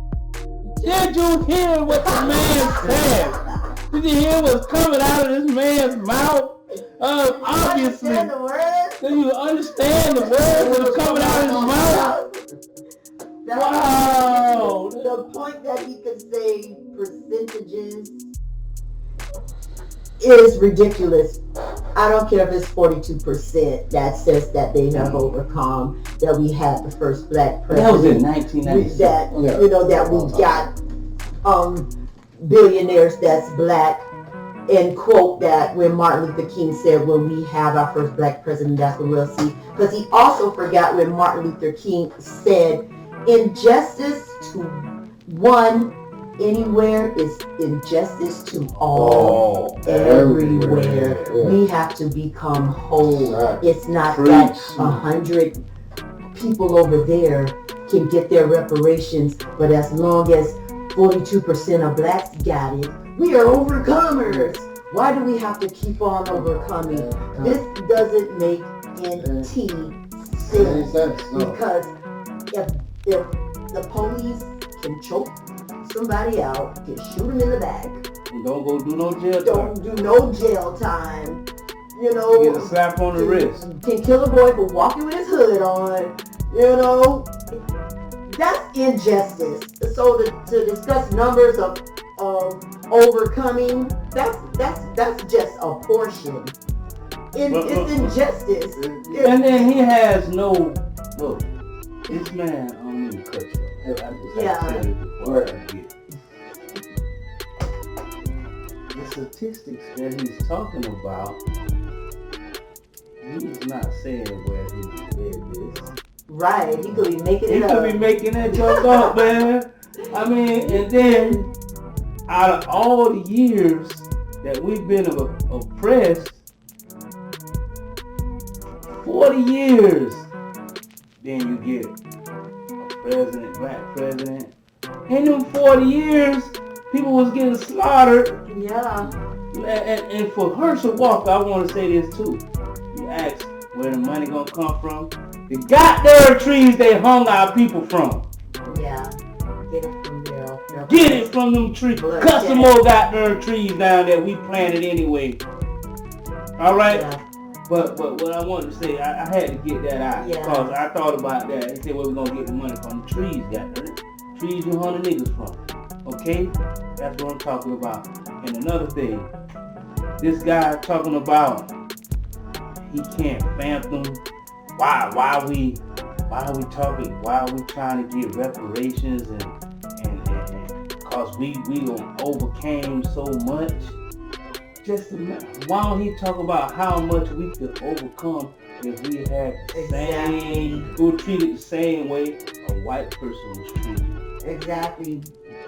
Did you hear what the man said? Did you hear what's coming out of this man's mouth? Obviously. Do you understand the words that are coming out of his mouth? Wow! The point that he could say percentages is ridiculous. I don't care if it's 42% that says that they have overcome, that we had the first black president. That was in 1996. That, that we got billionaires that's black. And quote that when Martin Luther King said, when we have our first black president, that's when we'll see. Because he also forgot when Martin Luther King said, injustice to one anywhere is injustice to all, everywhere. Yeah. We have to become whole. Right. It's not that 100 people over there can get their reparations, but as long as 42% of blacks got it, we are overcomers. Why do we have to keep on overcoming? This doesn't make any sense. Because if the police can choke somebody out, can shoot them in the back, don't go do no jail time. Don't do no jail time. Get a slap on the wrist. Can kill a boy for walking with his hood on. That's injustice. So to discuss numbers of overcoming, that's just a portion. It's injustice. And then he has no, look, this man, I don't even cut you. I just have to say this before I forget. The statistics that he's talking about, he's not saying where he read this. Right, he could be making it up. He could be making that joke up, man. I mean, and then, out of all the years that we've been oppressed, 40 years, then you get a president, black president. In them 40 years, people was getting slaughtered. Yeah. And for Herschel Walker, I want to say this too. You ask where the money gonna come from. The goddamn trees they hung our people from. Yeah. Get it from there. Get it from them trees. Cut some more goddamn trees down that we planted anyway. All right. Yeah. But what I wanted to say, I had to get that out because I thought about that. He said, where we gonna get the money from? The trees, goddamn. Trees you hunt the niggas from. Okay? That's what I'm talking about. And another thing, this guy talking about he can't fathom why are we talking, why are we trying to get reparations and cause we overcame so much. Just why don't he talk about how much we could overcome if we had the same, we were treated the same way a white person was treated. Exactly.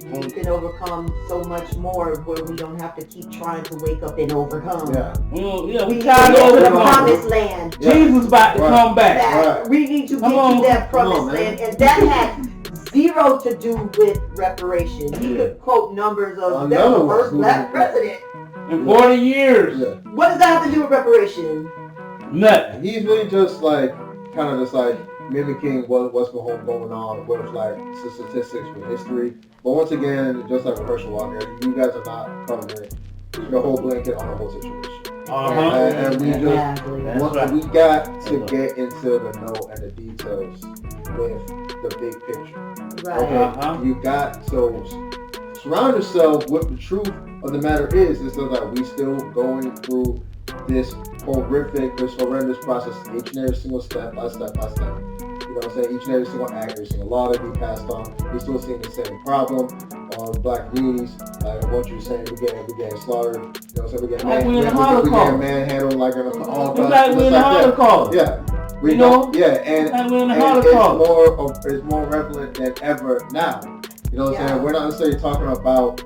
We can overcome so much more where we don't have to keep trying to wake up and overcome. Yeah. We trying to overcome. The promised land. Jesus about to come back. We need to get to that promised land. And that had zero to do with reparations. He could quote numbers of the first black president. In 40 years. Yeah. What does that have to do with reparations? Nothing. He's really just like, kind of just like mimicking what's going on with like statistics with history. But once again, just like with Herschel Walker, you guys are not covering the whole blanket on the whole situation. And we just, we got to get into the know and the details with the big picture. Right. Okay, you got to surround yourself with the truth of the matter is that we still going through this horrendous process, each and every single step by step by step. You know what I'm saying? Each and every single act, every single law that be passed on, we're still seeing the same problem on black communities. What you're saying, we're getting slaughtered. You know what I'm saying? We're getting manhandled like in a Holocaust. Yeah. We know. Yeah, and it's more relevant than ever now. You know what I'm saying? We're not necessarily talking about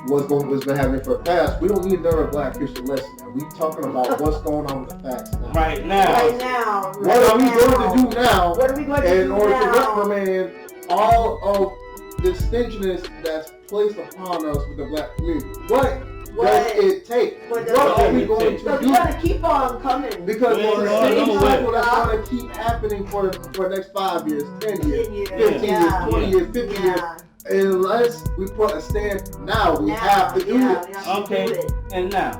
what's been happening for the past. We don't need another black history lesson. We're talking about what's going on with the facts now. Right now. What are we going to do now? What are we going to do in order to reprimand all of the stinginess that's placed upon us with the black community? What does it take? What are we going to do? We got to keep on coming. Because it's the same cycle that's going to keep happening for the next 5 years, 10 years, 15 years, 20 years, 50 years. Unless we put a stand now, we have to do it. Okay, and now,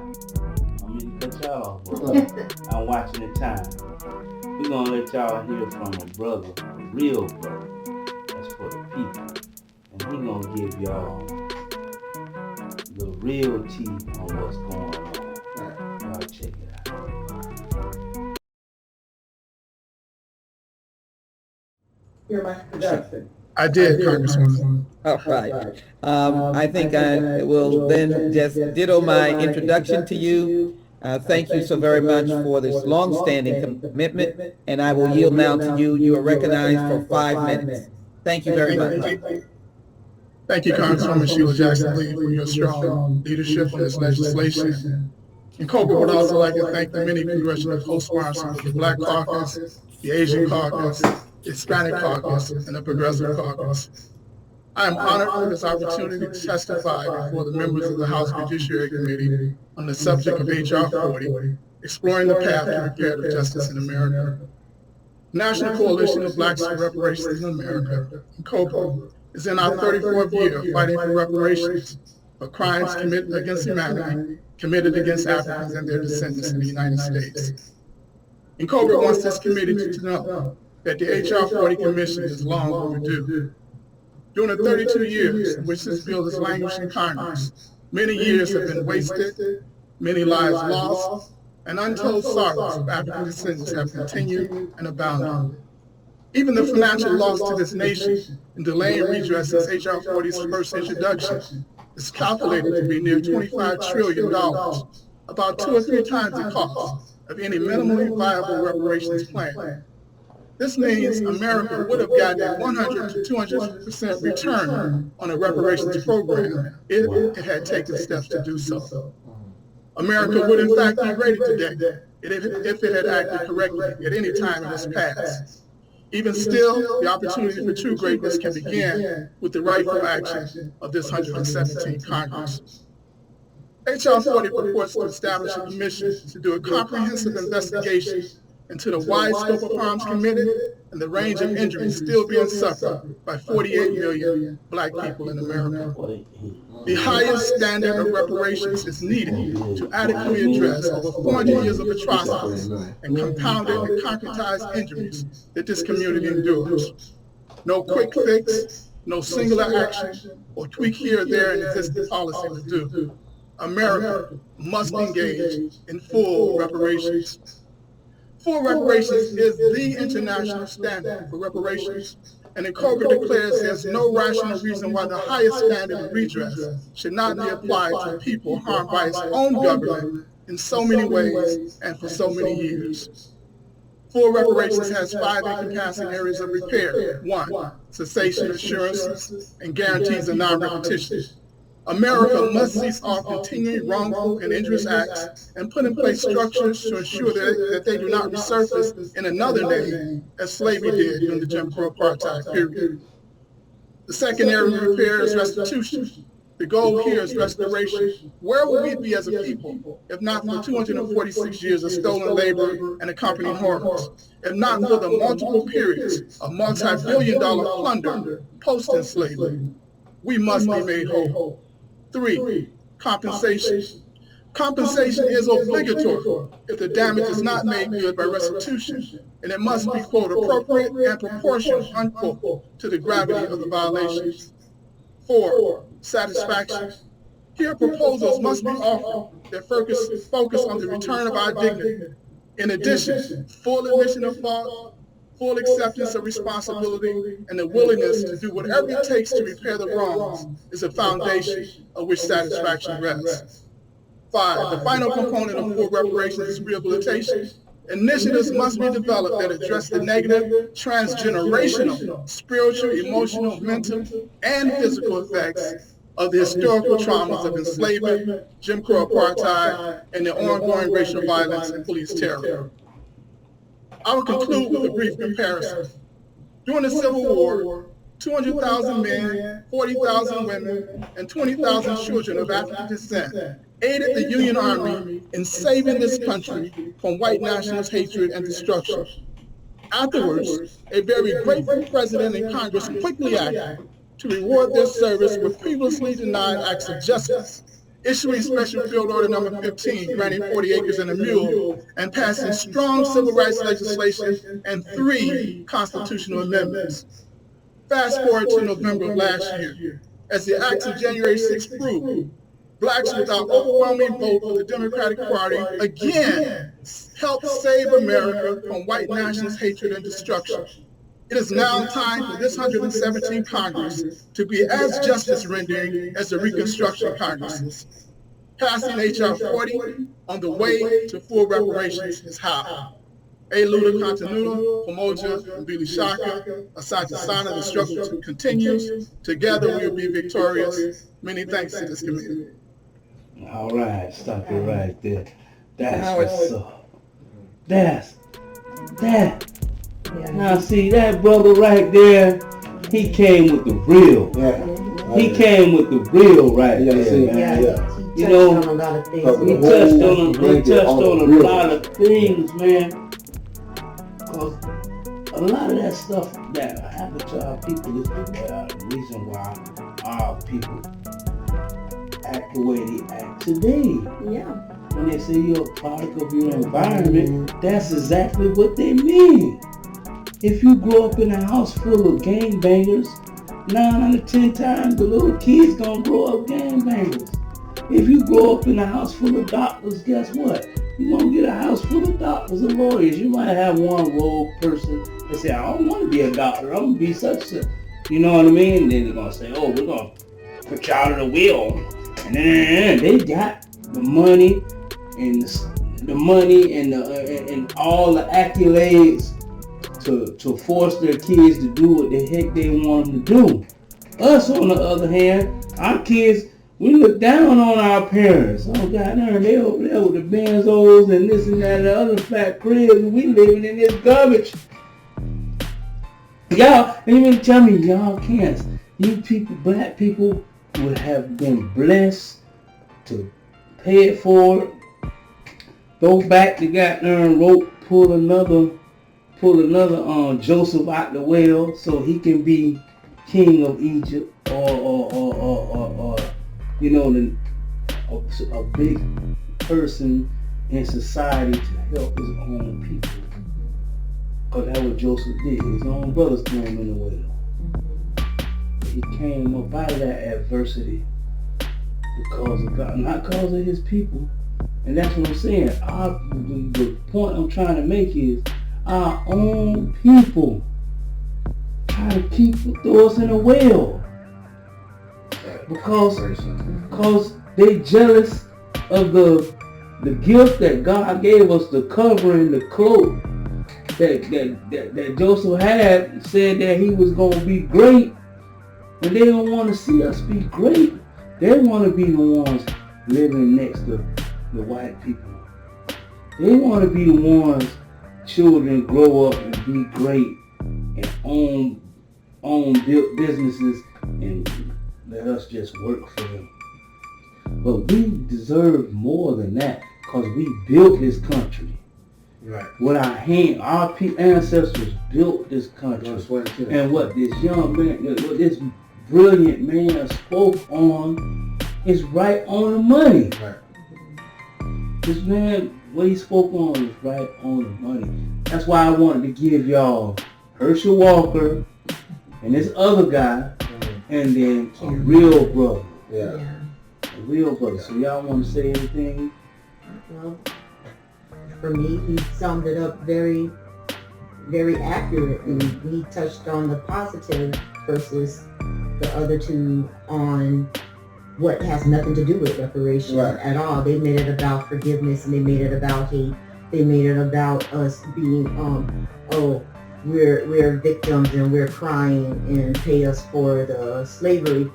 I'm going to cut y'all off, bro. I'm watching the time. We're going to let y'all hear from a brother, a real brother, that's for the people. And he going to give y'all the real tea on what's going on. Y'all check it out. Hear my introduction. I did, Congresswoman. All right. I think I will then just ditto my introduction to you. Thank you so very much for this long-standing commitment, and I will yield now to you. You are recognized for 5 minutes. Thank you very much. Thank you, Congresswoman Sheila Jackson-Lee, for your strong leadership on this legislation. And Cobra would also like to thank the many congressional co-sponsors, the Black Caucus, the Asian Caucus, the Hispanic Caucus, and the Progressive Caucus. I am honored for this opportunity to testify before the members of the House Judiciary Committee on the subject of H.R. 40, exploring the path to reparative justice in America. The National Coalition of Blacks for Reparations in America, COBRA, is in our 34th year of fighting for reparations for crimes committed against humanity, committed against Africans and their descendants in the United States. And COBRA wants this committee to know that the H.R. 40 Commission is long overdue. During the 32 years in which this bill has languished in Congress, Many years have been wasted, many lives lost, and untold sorrows of African descendants have continued and abounded. Even the financial loss to this nation in delaying redress since H.R. 40's first introduction is calculated to be near $25 trillion, about 2 or 3 times the cost of any minimally viable reparations plan. This means America would have gotten a 100 to 200% return on a reparations program if it had taken steps to do so. America would in fact be ready today if it had acted correctly at any time in its past. Even still, the opportunity for true greatness can begin with the rightful action of this 117th Congress. H.R. 40 purports to establish a commission to do a comprehensive investigation into the wide scope of harms committed and the range of injuries still being suffered by 48 million Black people in America. The highest standard of reparations is needed to adequately address over 400 years of atrocities and compounded and concretized injuries that this community endures. No quick fix, no singular action, or tweak here or there in existing policy will do. America must engage in full reparations. Full reparations is the international standard for reparations, and the COBRA declares there's no rational reason why the highest standard of redress should not be applied to people harmed by its own government in so many ways and for so many years. Full reparations has 5 encompassing areas of repair. 1, cessation assurances and guarantees of non-repetition. America must cease all continuing wrongful and injurious acts and put in place structures to ensure that they do not resurface in another name, as slavery did during the Jim Crow apartheid period. The second area of repair is restitution. The goal here is restoration. Where would we be as a people if not for the 246 years of stolen labor and accompanying horrors, if not for the multiple periods of multi-billion-dollar plunder post-enslavement? We must be made whole. 3, compensation. Compensation is obligatory if the damage is not made good by restitution, and it must be, quote, appropriate and proportional, unquote, to the gravity of the violations. 4, satisfaction. Here proposals must be offered that focus on the return of our dignity. In addition, full admission of fault, full acceptance of responsibility, and the willingness to do whatever it takes to repair the wrongs is a foundation of which satisfaction rests. 5, the final component of full reparations is rehabilitation. Initiatives must be developed that address the negative, transgenerational, spiritual, emotional, mental, and physical effects of the historical traumas of enslavement, Jim Crow apartheid, and the ongoing racial violence and police terror. I will conclude with a brief comparison. During the Civil War, 200,000 men, 40,000 women, and 20,000 children of African descent aided the Union Army in saving this country from white nationalist hatred and destruction. Afterwards, a very grateful president and Congress quickly acted to reward their service with previously denied acts of justice, issuing Special Field Order Number 15, granting 40 acres and a mule, and passing strong civil rights legislation and 3 constitutional amendments. Fast forward to November of last year. As the acts of January 6th proved, Blacks without overwhelming vote for the Democratic Party again helped save America from white nationalist hatred and destruction. It is now time for this 117th Congress to be as justice-rendering as the Reconstruction Congresses. Passing H.R. 40 on the way to full reparations is how. A Luda Continuo, Pomoja, Mbili Shaka, Asante Sana, the struggle continues. Together we will be victorious. Many thanks to this community. All right, stop it right there. That's what's up. That's that. Now see, that brother right there, he came with the real. He came with the real right there, man. You know, he touched on a lot of things, man. Because a lot of that stuff that happened to our people is the reason why our people act the way they act today. Yeah. When they say you're a product of your environment, that's exactly what they mean. If you grow up in a house full of gangbangers, 9 out of 10 times the little kids gonna grow up gangbangers. If you grow up in a house full of doctors, guess what? You're going to get a house full of doctors and lawyers. You might have one rogue person that say, I don't want to be a doctor. I'm going to be such a, you know what I mean? And then they're going to say, oh, we're going to put you out of the will. And then they got the money and and all the accolades to force their kids to do what the heck they want them to do. Us, on the other hand, our kids, we look down on our parents. Oh, God, they over there with the Benzos and this and that and the other fat cribs, and we living in this garbage. Y'all, even tell me y'all can't. You people, black people, would have been blessed to pay it forward, go back to goddamn rope, pull another Joseph out the well so he can be king of Egypt, or you know, a big person in society to help his own people. Because that's what Joseph did. His own brothers threw him in the well. He came up out of that adversity because of God, not because of his people. And that's what I'm saying. The point I'm trying to make is our own people try to throw us in a well because they jealous of the gift that God gave us, the covering, the cloak that Joseph had, said that he was going to be great. And they don't want to see us be great. They want to be the ones living next to the white people. They want to be the ones children grow up and be great and own businesses and let us just work for them. But we deserve more than that because we built this country. Right. With our hand, our ancestors built this country. And what this young man, what this brilliant man spoke on is right on the money. Right. This man, what he spoke on is right on the money. That's why I wanted to give y'all Herschel Walker and this other guy, and then a real brother. Yeah. A real brother. So y'all want to say anything? Well, for me, he summed it up very, very accurately. We touched on the positive versus the other two on what has nothing to do with reparation at all. They made it about forgiveness and they made it about hate. They made it about us being, we're victims and we're crying and pay us for the slavery,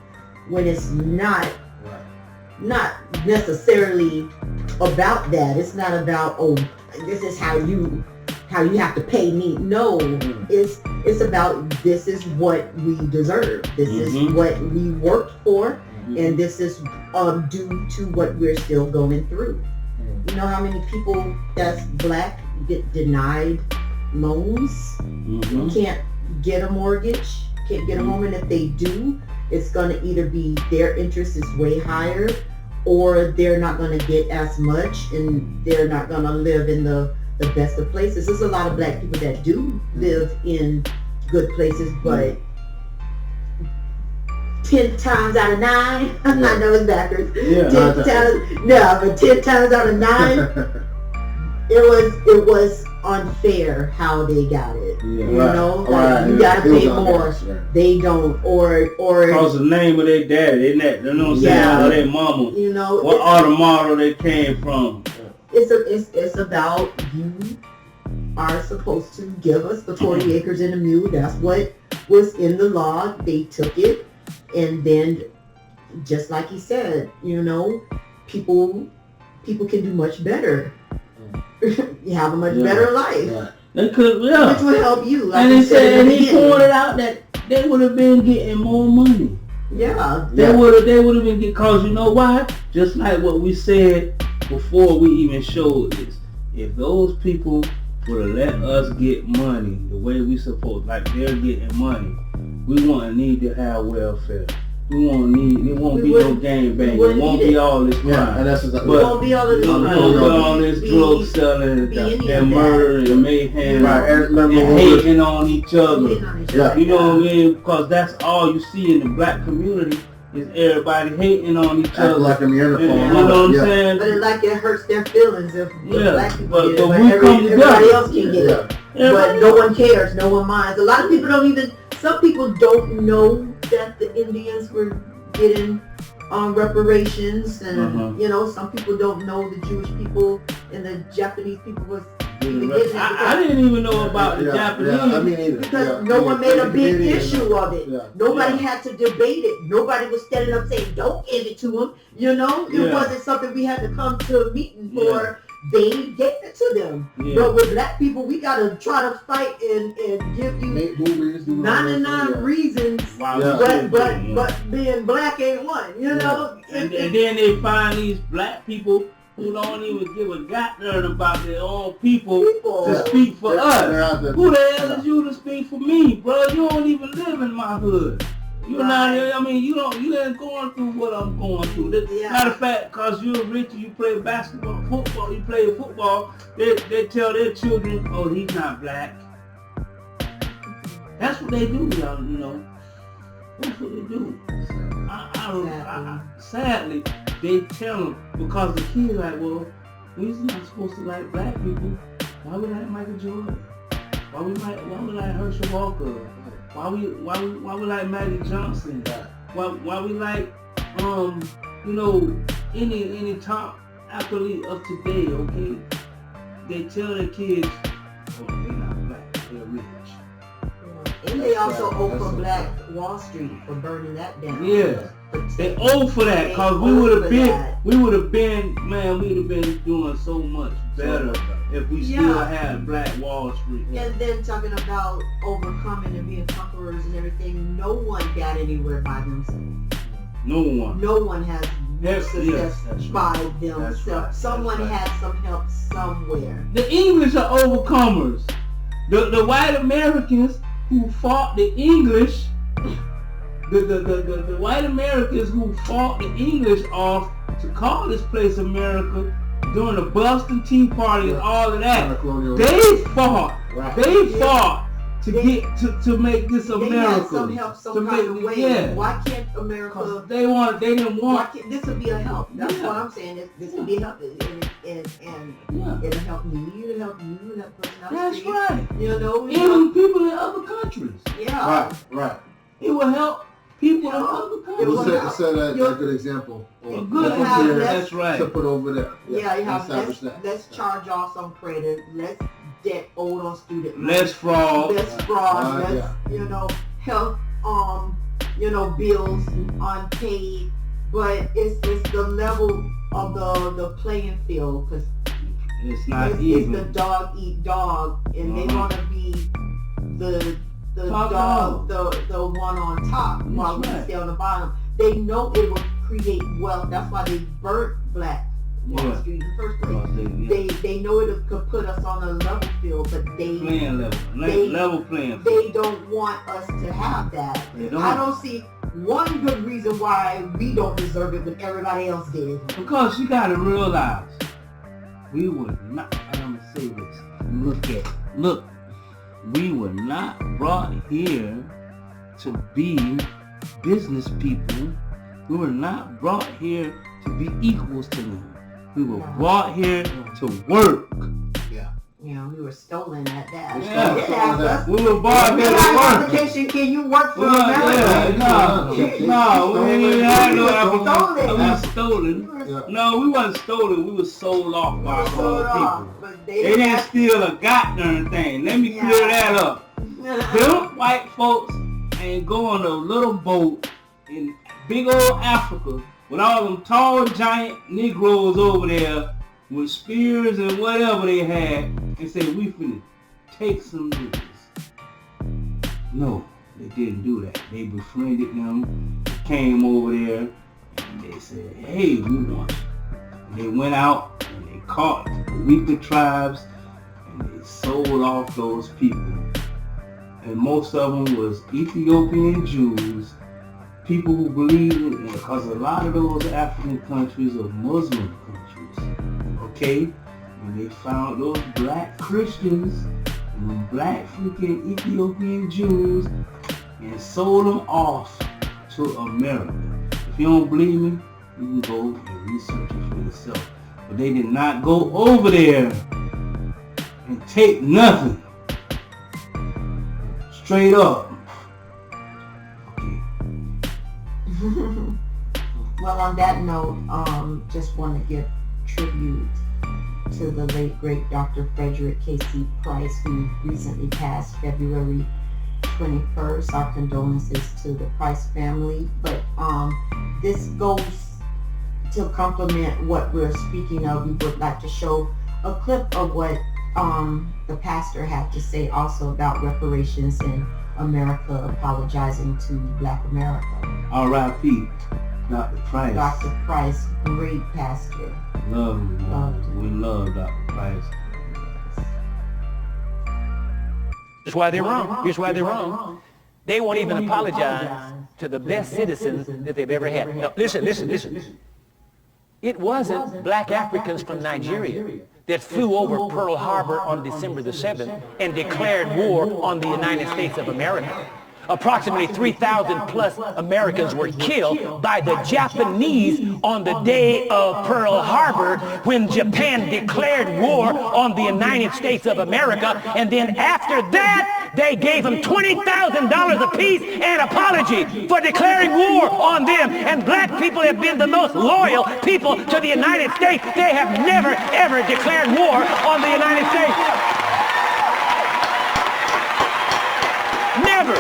when it's not necessarily about that. It's not about, this is how you have to pay me. No, it's about, this is what we deserve. This is what we worked for, and this is due to what we're still going through. You know how many people that's black get denied loans? Can't get a mortgage, can't get a home, and if they do, it's going to either be their interest is way higher, or they're not going to get as much, and they're not going to live in the best of places. There's a lot of black people that do live in good places, but 10 times out of 9, I know it's backwards. 10 times out of 9, it was unfair how they got it. You know, you gotta pay more. They don't, or because the name of their daddy, they know what I'm saying, or their mama. You know, what automobile they came from. It's about, you are supposed to give us the 40 acres and a mule. That's what was in the law. They took it, and then, just like he said, you know, people can do much better. You have a much better life. They could, which would help you. Like and he pointed out that they would have been getting more money. They would have been getting, because you know why? Just like what we said before we even showed this. If those people would have let us get money the way we supposed, like they're getting money, we won't need to have welfare. It won't be no gang banging. It won't be all this crime. And that's exactly. It won't be all this crime. All this drug selling and murder and mayhem and hating on each other. You know what I mean? Because that's all you see in the black community is everybody hating on each Act other. like I'm uniform. You know what I'm saying? But it's like it hurts their feelings if black people but get it, we come everybody together. else can get it. Yeah. But no one cares, no one minds. A lot of people don't even, some people don't know that the Indians were getting reparations, and you know, some people don't know the Jewish people and the Japanese people was even getting it. I didn't even know about the Japanese. Yeah, I mean, either. Because no one made a big issue of it. Yeah. Nobody had to debate it. Nobody was standing up saying, don't give it to them. You know, it wasn't something we had to come to a meeting for. They gave it to them. But with black people, we got to try to fight and give you 99 reasons. But being black ain't one, you know? And then they find these black people who don't even give a goddamn about their own people to speak for us. Who the hell is you to speak for me, bro? You don't even live in my hood. You're not. I mean, you ain't going through what I'm going through. Matter of fact, cause you're rich, you play basketball, football, you play football. They tell their children, oh, he's not black. That's what they do, y'all. You know, that's what they do. Sadly, they tell them because the kids like, well, we're not supposed to like black people. Why we like Michael Jordan? Why we like Herschel Walker? Why we like Magic Johnson? Why we like you know, any top athlete of today? Okay, they tell their kids, oh, they're not black, they're rich. And they also owe for Black Wall Street for burning that down. Yeah, they owe for that because we would have been doing so much better if we still had Black Wall Street. And then talking about overcoming and being conquerors and everything, no one got anywhere by themselves. No one. No one has success by themselves. Right. Someone had some help somewhere. The English are overcomers. The white Americans who fought the English, the white Americans who fought the English off to call this place America during the Boston Tea Party and all of that, they fought. Right. They fought to make this America. They had some help some kind of way. Yeah. Why can't America? They didn't want. This would be a help. That's what I'm saying. This would be a help, and it'll help me. It'll help you. It'll help us. That's right. You know, even people in other countries. Yeah. Right. It will help people in other countries. You said a good example. A good example. That's right. To put over there. Yeah, you have. Let's charge off some credit. Let's debt owed on student loans. Less fraud. Less fraud. Less, you know, health, you know, bills unpaid. But it's the level of the playing field, because it's not even. It's the dog eat dog, and they want to be the top dog, the one on top, while we stay on the bottom. They know it will create wealth. That's why they burnt Black Wall Street in the first place. They know it could put us on a level field, but level playing field. They don't want us to have that. I don't see one good reason why we don't deserve it when everybody else did. Because you gotta realize, we were not, I'm gonna say this, look, we were not brought here to be business people. We were not brought here to be equals to them. We were brought here to work. Yeah, we were stolen at that. Yeah. We were brought here to work. Application, can you work for America? No, we didn't have no application. We were stolen. No, we wasn't stolen. We were sold off by our people. They didn't steal a goddamn thing. Let me clear that up. Them white folks ain't go on a little boat in big old Africa with all them tall giant Negroes over there with spears and whatever they had and say, we finna take some niggas. No, they didn't do that. They befriended them, came over there, and they said, hey, we want you. And they went out and they caught the weaker tribes and they sold off those people. And most of them was Ethiopian Jews, people who believe in it, because a lot of those African countries are Muslim countries. Okay? And they found those black Christians and them black freaking Ethiopian Jews and sold them off to America. you don't believe me, you can go and research it for yourself. But they did not go over there and take nothing. Straight up. Okay. Well, on that note, just want to give tribute to the late great Dr. Frederick K.C. Price, who recently passed February 21st. Our condolences to the Price family. But this goes to complement what we're speaking of. We would like to show a clip of what the pastor had to say also about reparations and America apologizing to Black America. R.I.P. Dr. Price. Dr. Price, great pastor. Love him. We love Dr. Price. Here's why they're wrong. Here's why they're wrong. They won't even apologize to the best citizens that they've ever had. Now, listen. It wasn't Black Africans from Nigeria that flew over Pearl Harbor on December the 7th and declared war on the United States of America. Approximately 3,000 plus Americans were killed by the Japanese on the day of Pearl Harbor when Japan declared war on the United States of America. And then after that, they gave them $20,000 apiece and apology for declaring war on them. And black people have been the most loyal people to the United States. They have never, ever declared war on the United States. Never.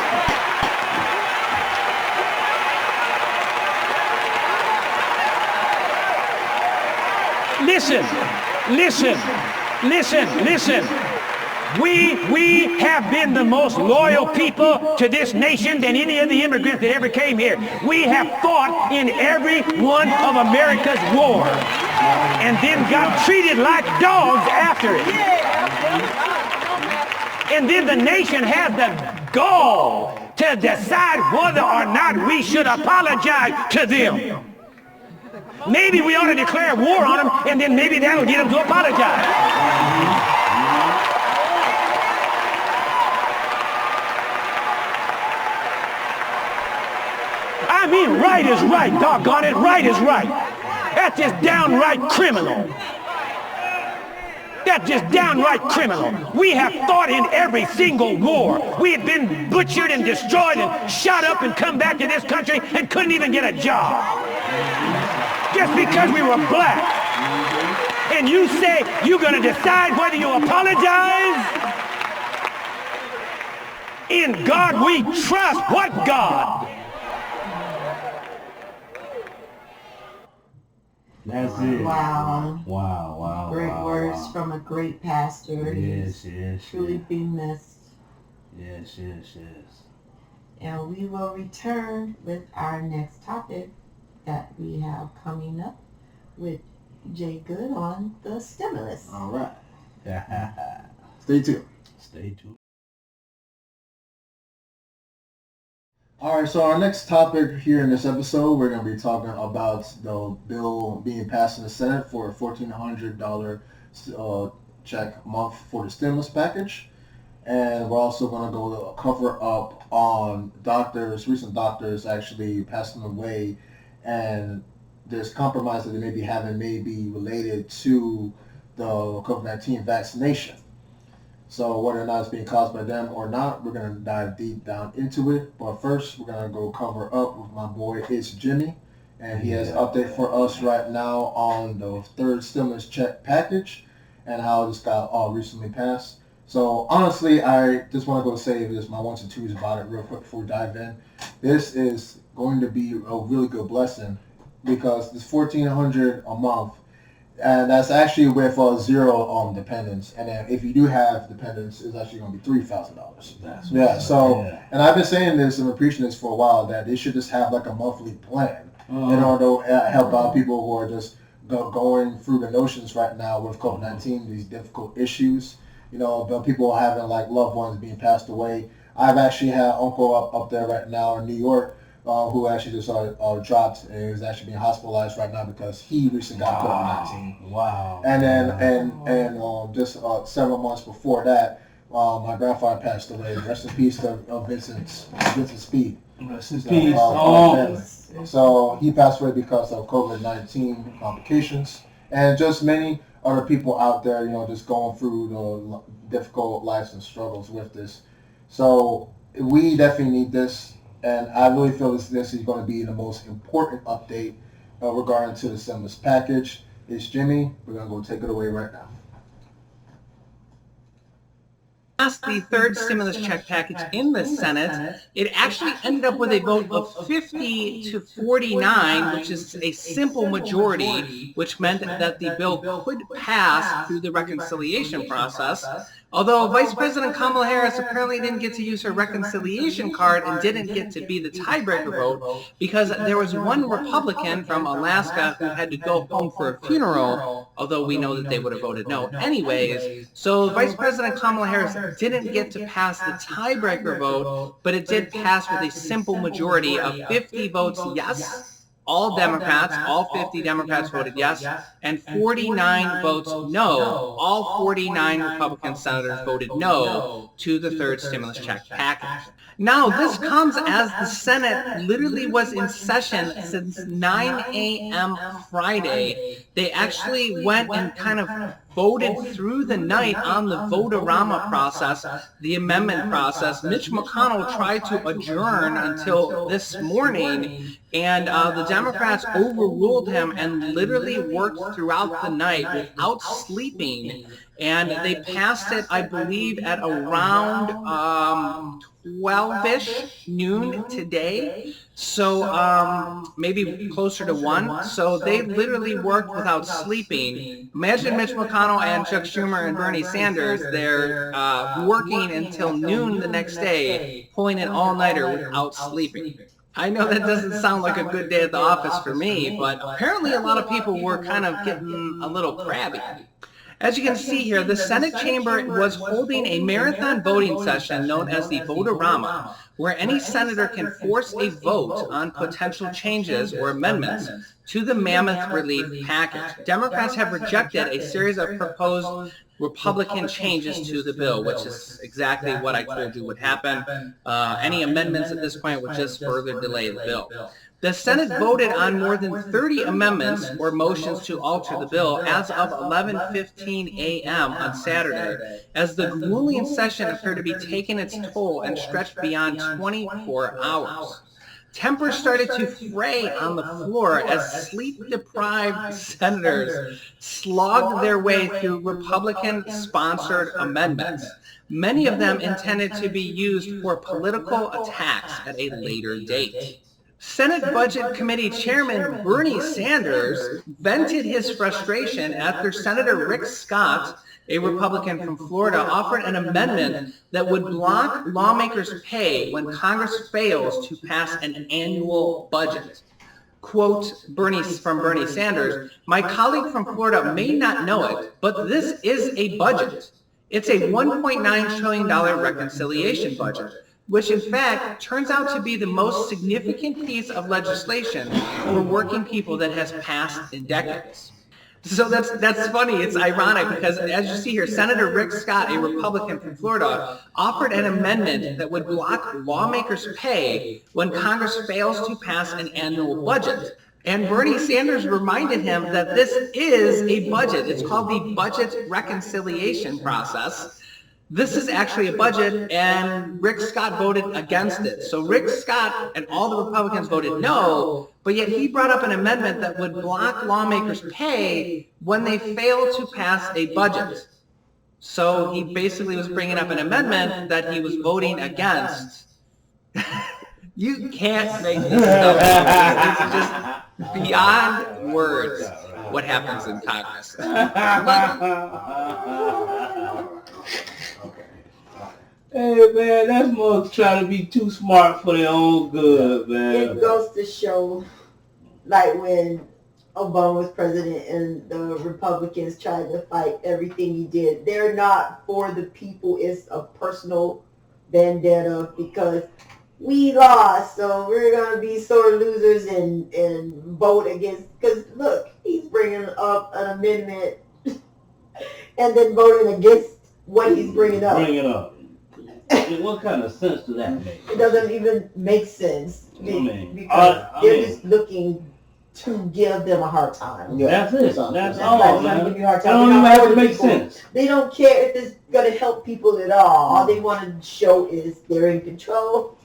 Listen. We have been the most loyal people to this nation than any of the immigrants that ever came here. We have fought in every one of America's wars and then got treated like dogs after it. And then the nation has the gall to decide whether or not we should apologize to them. Maybe we ought to declare war on them, and then maybe that'll get them to apologize. I mean, right is right, doggone it, right is right. That's just downright criminal. That's just downright criminal. We have fought in every single war. We have been butchered and destroyed and shot up and come back to this country and couldn't even get a job. Just because we were black. And you say you're going to decide whether you apologize? In God we trust. What God? That's it. Wow. Wow. Great words from a great pastor. Yes. Truly be missed. Yes. And we will return with our next topic that we have coming up with J.Gooden on the stimulus. All right. Stay tuned. All right, so our next topic here in this episode, we're going to be talking about the bill being passed in the Senate for a $1,400 check a month for the stimulus package. And we're also going to go to cover up on recent doctors actually passing away, and there's compromise that they may be having may be related to the COVID-19 vaccination. So whether or not it's being caused by them or not, we're going to dive deep down into it. But first, we're going to go cover up with my boy, It's Jimmy. And he has an update for us right now on the third stimulus check package and how this got recently passed. So honestly, I just want to go say this, my ones and twos about it real quick before we dive in. This is going to be a really good blessing because this $1,400 a month, and that's actually with zero dependents. And then if you do have dependents, it's actually going to be $3,000. And I've been saying this and been preaching this for a while, that they should just have like a monthly plan in order to help out people who are just going through the notions right now with COVID-19, these difficult issues. You know, but people having like loved ones being passed away. I've actually had an uncle up there right now in New York who actually just dropped and is actually being hospitalized right now because he recently got COVID-19. Wow. And then just several months before that, My grandfather passed away. Rest in peace to Vincent Speed. Rest in peace. So he passed away because of COVID-19 complications, and just many other people out there, just going through the difficult lives and struggles with this. So we definitely need this, and I really feel this is going to be the most important update regarding to the stimulus package. It's Jimmy. We're going to go take it away right now. Passed the third stimulus check package in the Senate. It actually ended up with a vote of 50 to 49, which is a simple majority, which meant that the bill could pass through the reconciliation process. Although Vice President Kamala Harris apparently didn't get to use her reconciliation card and didn't get to be the tiebreaker vote because there was one Republican from Alaska who had to go home for a funeral, although we know that they would have voted no anyways. So Vice President Kamala Harris didn't get to pass the tiebreaker vote, but it did pass with a simple majority of 50 votes yes. All Democrats, all 50 Democrats voted yes, and 49 votes no. All 49 Republican senators voted no to the third stimulus check package. Now, this comes as the Senate literally was in session since 9 a.m. Friday. They actually went and kind of voted through the night on the vote-a-rama process, the amendment process. Mitch McConnell tried to adjourn until this morning, and the Democrats overruled him and literally worked throughout the night without sleeping. And they passed it, I believe, at around 12-ish noon today. So maybe closer to 1. So they literally worked without sleeping. Imagine Mitch McConnell and Chuck Schumer and Bernie Sanders. They're working until noon the next day, pulling an all-nighter without sleeping. I know that doesn't sound like a good day at the office for me, but apparently a lot of people were kind of getting a little crabby. As you can see here, the Senate chamber was holding a marathon voting session known as the vote-a-rama, where any senator can force a vote on potential changes or amendments to the mammoth relief package. Democrats have rejected a series of proposed Republican changes to the bill, which is exactly what I told you would happen. Any amendments at this point would just further delay the bill. The Senate voted on more than 30 amendments or motions to alter the bill as of 11:15 a.m. on Saturday, as the grueling session appeared to be taking its toll and stretched beyond 24 hours. Tempers started to fray on the floor as sleep-deprived senators slogged their way through Republican-sponsored amendments, many of them intended to be used for political attacks at a later date. Senate Budget Committee Chairman Bernie Sanders vented his frustration after Senator Rick Scott, a Republican from Florida, offered an amendment that would block lawmakers' pay when Congress fails to pass an annual budget. Quote from Bernie Sanders, "My colleague from Florida may not know it, but this is a budget. It's a $1.9 trillion reconciliation budget, which in fact turns out to be the most significant piece of legislation for working people that has passed in decades." So that's funny. It's ironic because, as you see here, Senator Rick Scott, a Republican from Florida, offered an amendment that would block lawmakers' pay when Congress fails to pass an annual budget. And Bernie Sanders reminded him that this is a budget. It's called the budget reconciliation process. This is actually a budget, and Rick Scott voted against it. So Rick Scott and all the Republicans voted no, but yet he brought up an amendment that would block lawmakers' pay when they fail to pass a budget. So he basically was bringing up an amendment that he was voting against. You can't make this stuff up. It's just beyond words what happens in Congress. Hey man, that's folks trying to be too smart for their own good, man. It goes to show, like when Obama was president and the Republicans tried to fight everything he did. They're not for the people. It's a personal vendetta because we lost, so we're going to be sore losers and vote against. Because look, he's bringing up an amendment and then voting against what he's bringing up. What kind of sense does that make? It doesn't even make sense because they're just looking to give them a hard time. Yeah. That's it. That's all, like, man. give you a hard time. It don't even have to make sense. They don't care if it's going to help people at all. All they want to show is they're in control.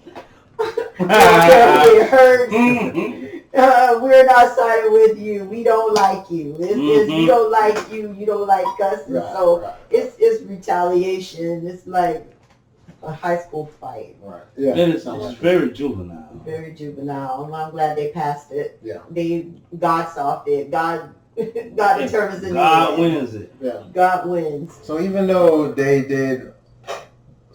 They don't care if it hurts. We're not siding with you. We don't like you. We don't like you. You don't like us. It's retaliation. It's like a high school fight. Right. Yeah. It's very juvenile. Very juvenile. I'm glad they passed it. Yeah. God solved it. God determines the God wins it. Yeah. God wins. So even though they did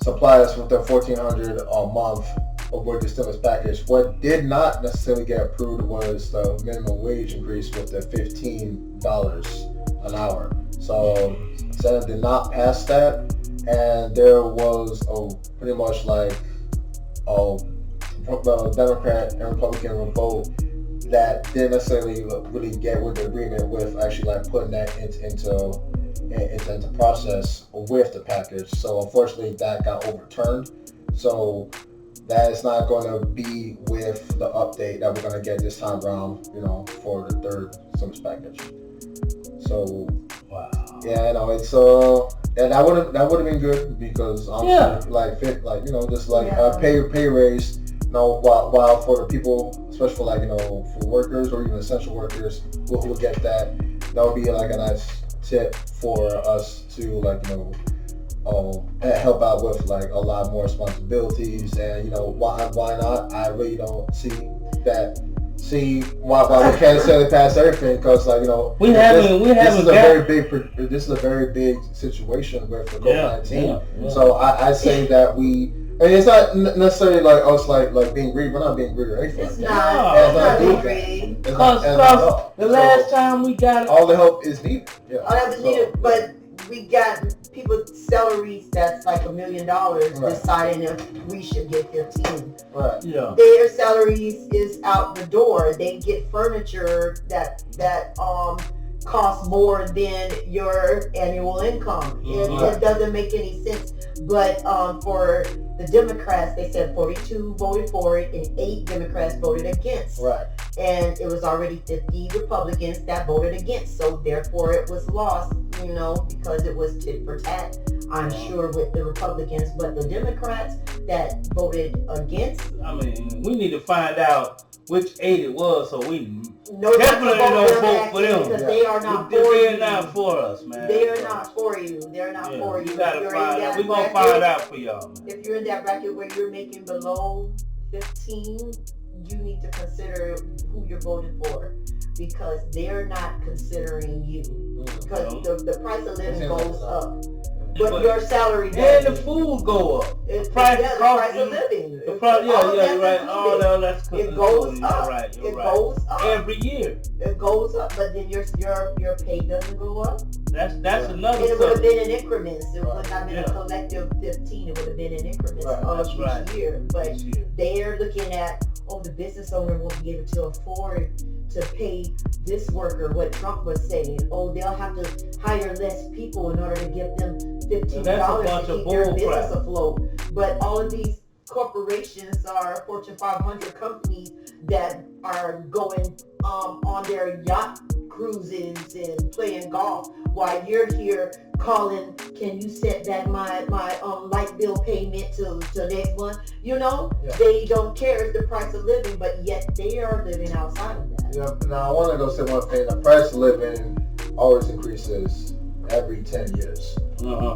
supply us with their $1,400 a month of work stimulus package, what did not necessarily get approved was the minimum wage increase with the $15 an hour. So Senate did not pass that, and there was pretty much like a Democrat and Republican vote that didn't necessarily really get with the agreement with actually like putting that into process with the package. So unfortunately that got overturned. So that is not going to be with the update that we're going to get this time around, for the third stimulus package. So wow. Yeah, it's and that would have been good because honestly, a pay raise. While for the people, especially for for workers or even essential workers who will get that would be like a nice tip for us to help out with like a lot more responsibilities, and why not? I really don't see why we can't necessarily pass everything, because this is a very big situation with the COVID-19. Yeah. So I say that it's not necessarily like us like being greedy. We're not being greedy or anything. It's not being greedy. Because the last time we got all the help is needed. Yeah. All the help is needed, but we got people's salaries that's like $1 million deciding if we should get 15. Right. Yeah. Their salaries is out the door. They get furniture that costs more than your annual income. It doesn't make any sense. But for the Democrats, they said 42 voted for it and 8 Democrats voted against. Right. And it was already 50 Republicans that voted against. So therefore it was lost, because it was tit for tat, I'm sure, with the Republicans. But the Democrats that voted against, we need to find out which 8 it was, so we definitely don't vote for them. Because they are not for you. They are not for us, man. They are not for you. They're not for you. You gotta find out. We're going to find out for y'all, man. If you're in that bracket where you're making below 15, you need to consider who you're voting for, because they're not considering you. Because the price of living goes up. But your salary doesn't. And the food go up. The price of living. You're right. Oh, that's good. It goes up. You're right. Goes up. Every year. It goes up, but then your pay doesn't go up. That's another And it would have been in increments. It would not have been a collective 15. It would have been in increments of each year. But they're looking at, the business owner won't be able to afford to pay this worker what Trump was saying. They'll have to hire less people in order to give them $15 to keep their business afloat. But all of these corporations are Fortune 500 companies that are going on their yacht cruises and playing golf, while you're here calling, can you set back my light bill payment till next month? They don't care. It's the price of living, but yet they are living outside of that. Yeah. Now I want to go say one thing. The price of living always increases every 10 years.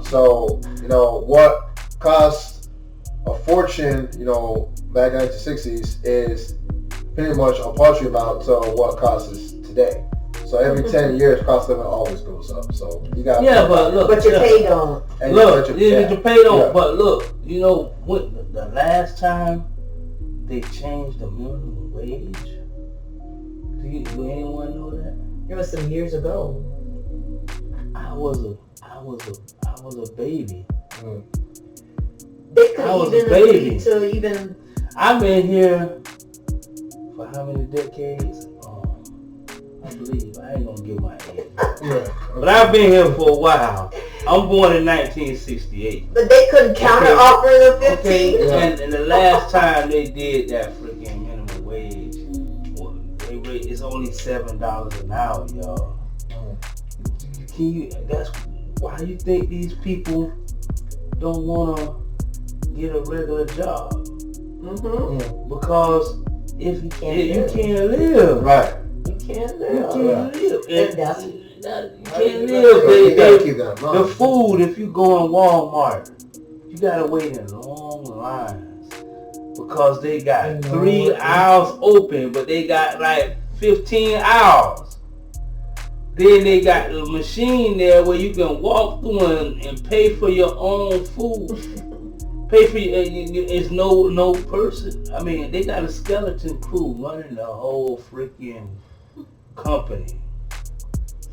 So what cost a fortune, back in the 1960s is pretty much a paltry amount to what costs is today. So every 10 years, cost of living always goes up. So you got but your pay don't. Your pay don't. But look, what the last time they changed the minimum wage? Do anyone know that? It was some years ago. I was a baby. They could even I've been here for how many decades? I believe I ain't gonna give my age. But I've been here for a while. I'm born in 1968. But they couldn't counter offer the 15. Okay. And the last time they did that freaking minimum wage, it's only $7 an hour, y'all. That's why you think these people don't want to get a regular job? Mm-hmm. Because if you can't live, right? You can't live. You can't live. The food, if you go in Walmart, you gotta wait in long lines because they got 3 hours open, but they got like 15 hours. Then they got the machine there where you can walk through and pay for your own food. Pay for it's no person. I mean, they got a skeleton crew running the whole freaking company.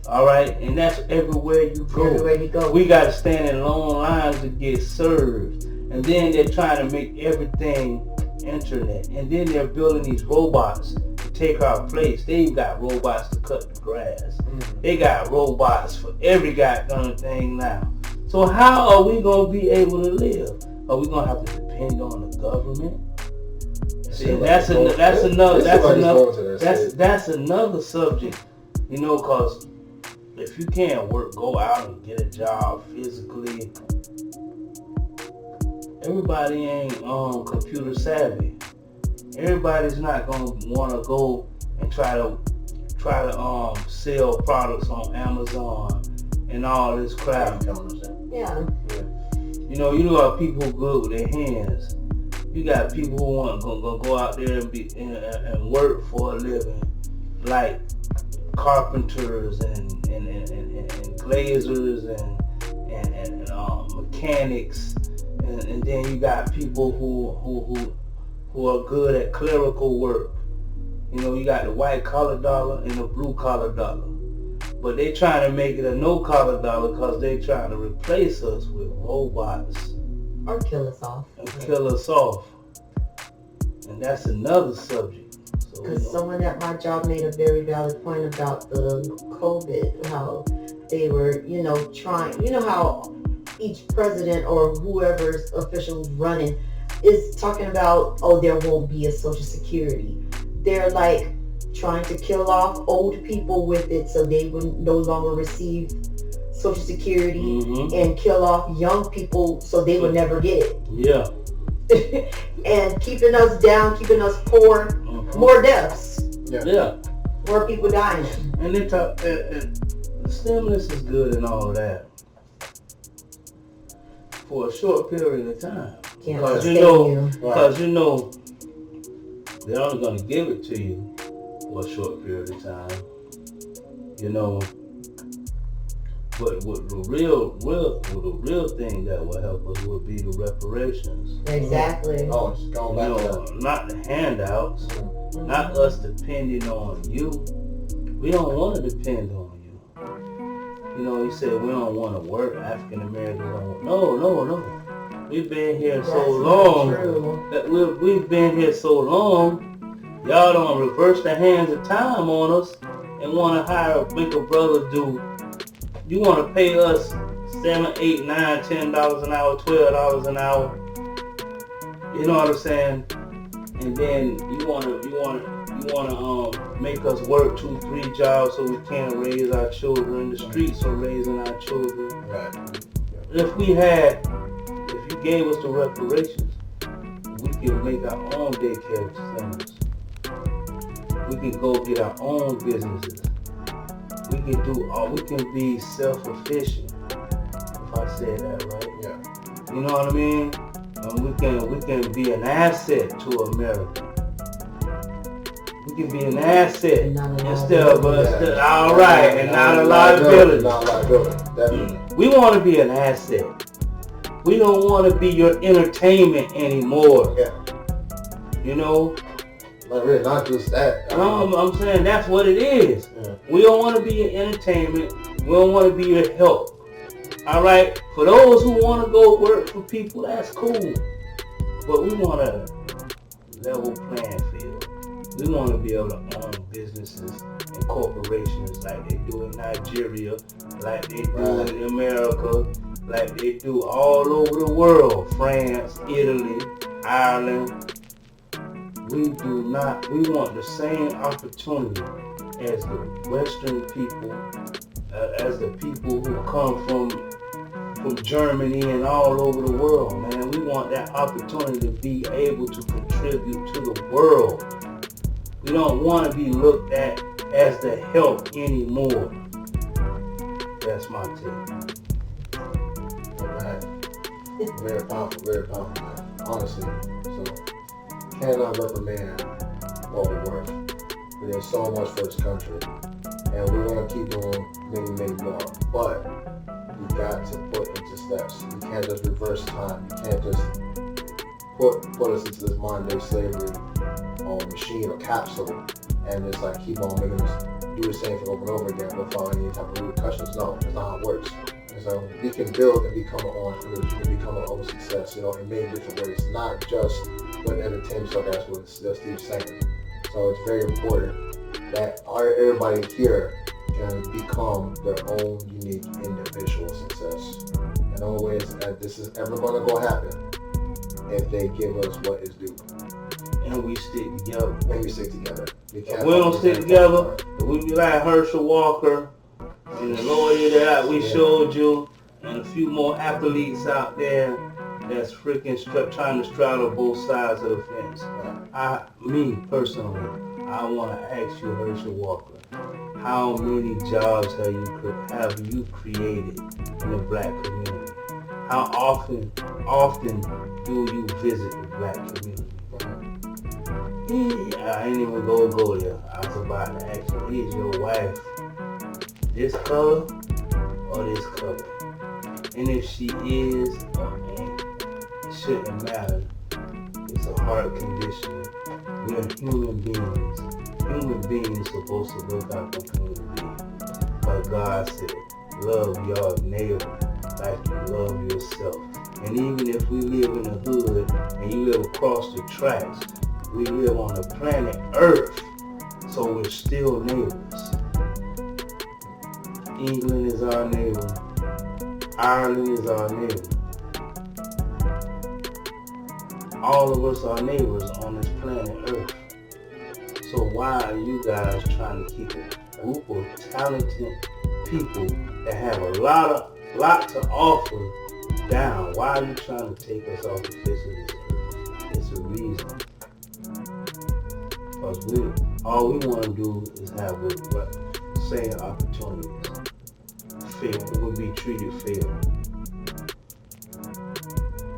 All right, and that's everywhere you go. Everywhere you go. We got to stand in long lines to get served, and then they're trying to make everything internet, and then they're building these robots to take our place. They've got robots to cut the grass. They got robots for every goddamn thing now. So how are we gonna be able to live? Are we gonna have to depend on the government? See, that's another subject, you know, because if you can't work, go out and get a job physically. Everybody ain't computer savvy. Everybody's not gonna want to go and try to sell products on Amazon and all this crap. Yeah. You got people who good with their hands. You got people who want to go out there and work for a living, like carpenters and glazers and mechanics, and then you got people who are good at clerical work. You got the white collar dollar and the blue collar dollar, but they trying to make it a no collar dollar because they trying to replace us with robots or kill us off. And that's another subject. Because someone at my job made a very valid point about the COVID, how they were, trying, how each president or whoever's official running is talking about, there won't be a Social Security. They're like trying to kill off old people with it so they would no longer receive Social Security, and kill off young people so they would never get it. Yeah. And keeping us down, keeping us poor, more deaths. Yeah. More people dying. And they talk, the stimulus is good and all of that for a short period of time. Because they're only going to give it to you for a short period of time. But the real thing that will help us would be the reparations. Exactly. Oh, just going back to that. Not the handouts, not us depending on you. We don't want to depend on you. You said we don't want to work. African Americans don't. No. We've been here so long. We've been here so long. Y'all don't reverse the hands of time on us and want to make a brother do. You want to pay us $7, $8, $9, $10 an hour, $12 an hour. You know what I'm saying? And then you want to make us work 2, 3 jobs so we can't raise our children. The streets are raising our children. Right. If you gave us the reparations, we could make our own daycare centers. We could go get our own businesses. We can be self-efficient, if I said that right. Yeah. You know what I mean? And we can be an asset to America. We can be an asset instead of us. All right, and not a liability. Definitely. We want to be an asset. We don't want to be your entertainment anymore. Yeah. Not just that. I'm saying that's what it is. Yeah. We don't want to be your entertainment. We don't want to be your help. All right? For those who want to go work for people, that's cool. But we want a level playing field. We want to be able to own businesses and corporations like they do in Nigeria, like they do in America, like they do all over the world, France, Italy, Ireland. We want the same opportunity as the Western people, as the people who come from Germany and all over the world, man. We want that opportunity to be able to contribute to the world. We don't want to be looked at as the help anymore. That's my take. Alright. Very powerful, man. Honestly. So, cannot reprimand what we work. We did so much for this country. And we're going to keep doing many more. But you got to put into steps. You can't just reverse time. You can't just put us into this modern day slavery machine or capsule and just like keep on making us do the same thing over and over again without any type of repercussions. No, that's not how it works. And so we can build and become our own entrepreneurs. We can become our own success, in many different ways. Not just with entertainment stuff, that's what Steve saying. So it's very important that everybody here can become their own unique individual success. And the only way that this is ever going to go happen if they give us what is due. And we stick together. And we stick together. We don't stick together. If we be like Herschel Walker and the lawyer that we showed you, and a few more athletes out there that's freaking trying to straddle both sides of the fence. Me personally, I want to ask you, Herschel Walker, how many jobs have you created in the black community? How often do you visit the black community? I ain't even go there. I was about to ask you, is your wife this color or this color? And if she is or ain't, it shouldn't matter. It's a heart condition. We're human beings. Human beings supposed to look out for human beings. But God said, love your neighbor like you love yourself. And even if we live in the hood and you live across the tracks, we live on the planet Earth, so we're still neighbors. England is our neighbor. Ireland is our neighbor. All of us are neighbors on this planet Earth. So why are you guys trying to keep a group of talented people that have a lot to offer down? Why are you trying to take us off the face of this earth? It's a reason. Because all we want to do is have the same opportunities. Fair. We will be treated fair.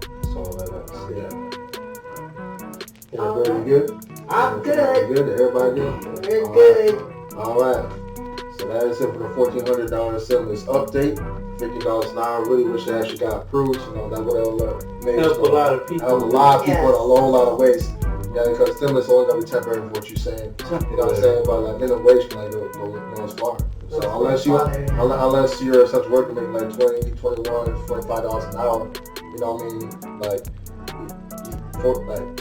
That's all I got to say. Everybody good? I'm good. Good? Everybody good? We're good. All right. So that is it for the $1,400 stimulus update. $50 an hour. Really wish that actually got approved. That would have help a lot of people. Help a lot of people in a whole lot of ways. Yeah, because stimulus only gonna be temporary for what you're saying. You know what I'm saying? But like minimum wage can go as far. So unless you're such worker making like $20, $21, $25 an hour, you know what I mean? Like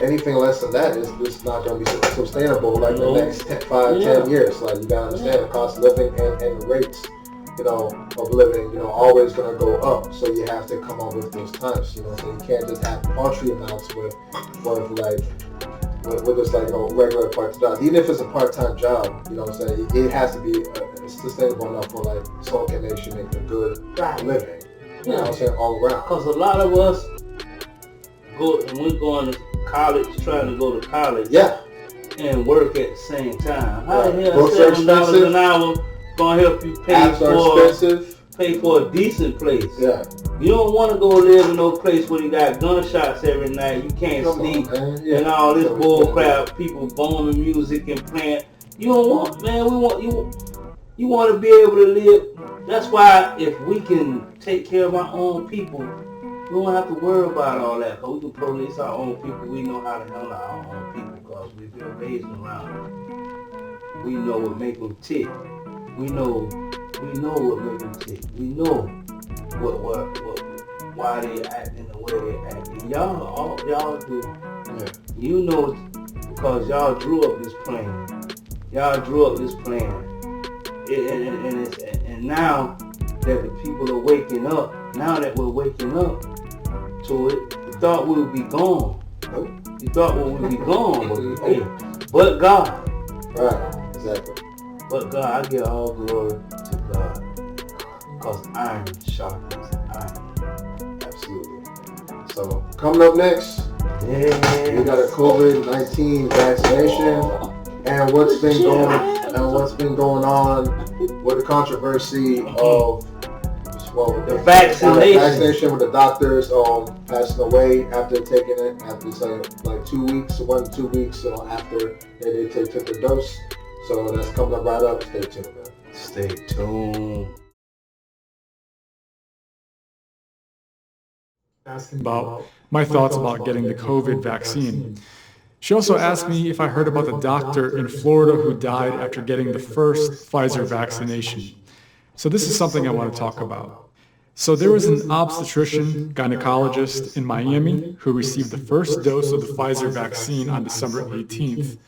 anything less than that is just not gonna be sustainable like the next 10 years. Like you gotta understand the cost of living and the rates, of living, always gonna go up. So you have to come up with those times, so you can't just have paltry amounts with just like regular part-time jobs. Even if it's a part-time job, it has to be sustainable enough for like someone can make a good living. You know what I'm saying, all around. Because a lot of us we're going to college, trying to go to college, and work at the same time. How the hell $7 an hour gonna help you pay for a decent place? Yeah. You don't want to go live in no place where you got gunshots every night. You can't sleep and all this bull crap. People bombing music and playing. You don't want, man. You want to be able to live. That's why if we can take care of our own people, we don't have to worry about all that. Cause we can police our own people. We know how to handle our own people because we've been raised around them. We know what make them tick. We know what make them tick. We know why they acting the way they act. And y'all do. Yeah. because y'all drew up this plan. Y'all drew up this plan. And now that the people are waking up, now that we're waking up to it, you thought we would be gone. You thought we would be gone, but God. Right, exactly. But God, I give all glory to God. Because iron sharpens iron. Absolutely. So, coming up next, we got a COVID-19 vaccination and what's been going on with the controversy of the vaccination with the doctors passing away after taking it, after like 2 weeks, 1 to 2 weeks after they took the dose. So that's coming up right up. Stay tuned, man. Stay tuned. Asking about my thoughts about getting the COVID vaccine. She also asked me if I heard about the doctor in Florida who died after getting the first Pfizer vaccination. So this is something I want to talk about. So there was an obstetrician gynecologist in Miami who received the first dose of the Pfizer vaccine on December 18th.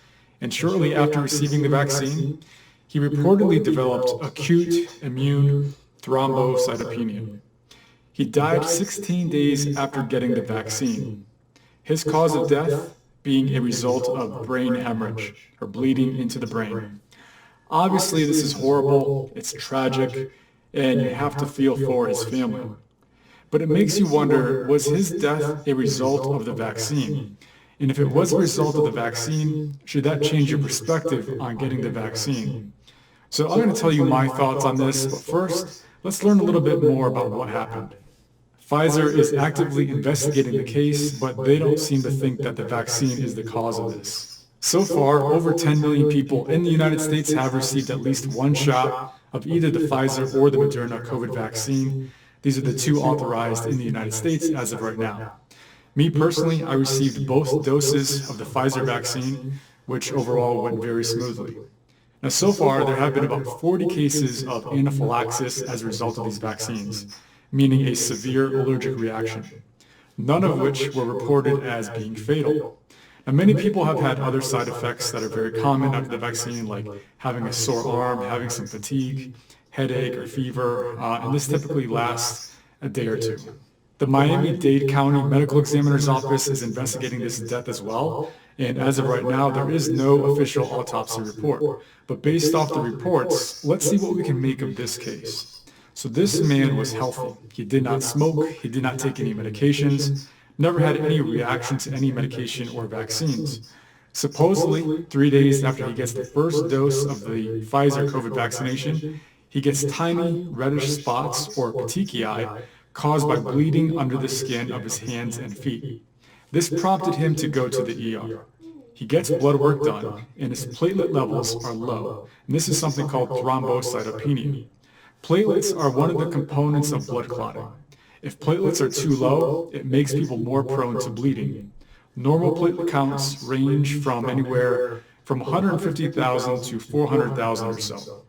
And shortly after receiving the vaccine, he reportedly developed acute immune thrombocytopenia. He died 16 days after getting the vaccine. His cause of death being a result of brain hemorrhage, or bleeding into the brain. Obviously, this is horrible, it's tragic, and you have to feel for his family. But it makes you wonder, was his death a result of the vaccine? And if it was a result of the vaccine, should that change your perspective on getting the vaccine? So I'm going to tell you my thoughts on this, but first, let's learn a little bit more about what happened. Pfizer is actively investigating the case, but they don't seem to think that the vaccine is the cause of this. So far, over 10 million people in the United States have received at least one shot of either the Pfizer or the Moderna COVID vaccine. These are the two authorized in the United States as of right now. Me personally, I received both doses of the Pfizer vaccine, which overall went very smoothly. Now, so far, there have been about 40 cases of anaphylaxis as a result of these vaccines, meaning a severe allergic reaction, none of which were reported as being fatal. Now, many people have had other side effects that are very common after the vaccine, like having a sore arm, having some fatigue, headache, or fever, and this typically lasts a day or two. The Miami-Dade County Medical Examiner's Office is investigating this death as well, and as of right now, there is no official autopsy report. But based off the reports, let's see what we can make of this case. So this man was healthy. He did not smoke, he did not take any medications, never had any reaction to any medication or vaccines. Supposedly, 3 days after he gets the first dose of the Pfizer COVID vaccination, he gets tiny reddish spots or petechiae caused by bleeding under the skin of his hands and feet. This prompted him to go to the ER. He gets blood work done, and his platelet levels are low, and this is something called thrombocytopenia. Platelets are one of the components of blood clotting. If platelets are too low, it makes people more prone to bleeding. Normal platelet counts range from anywhere from 150,000 to 400,000 or so.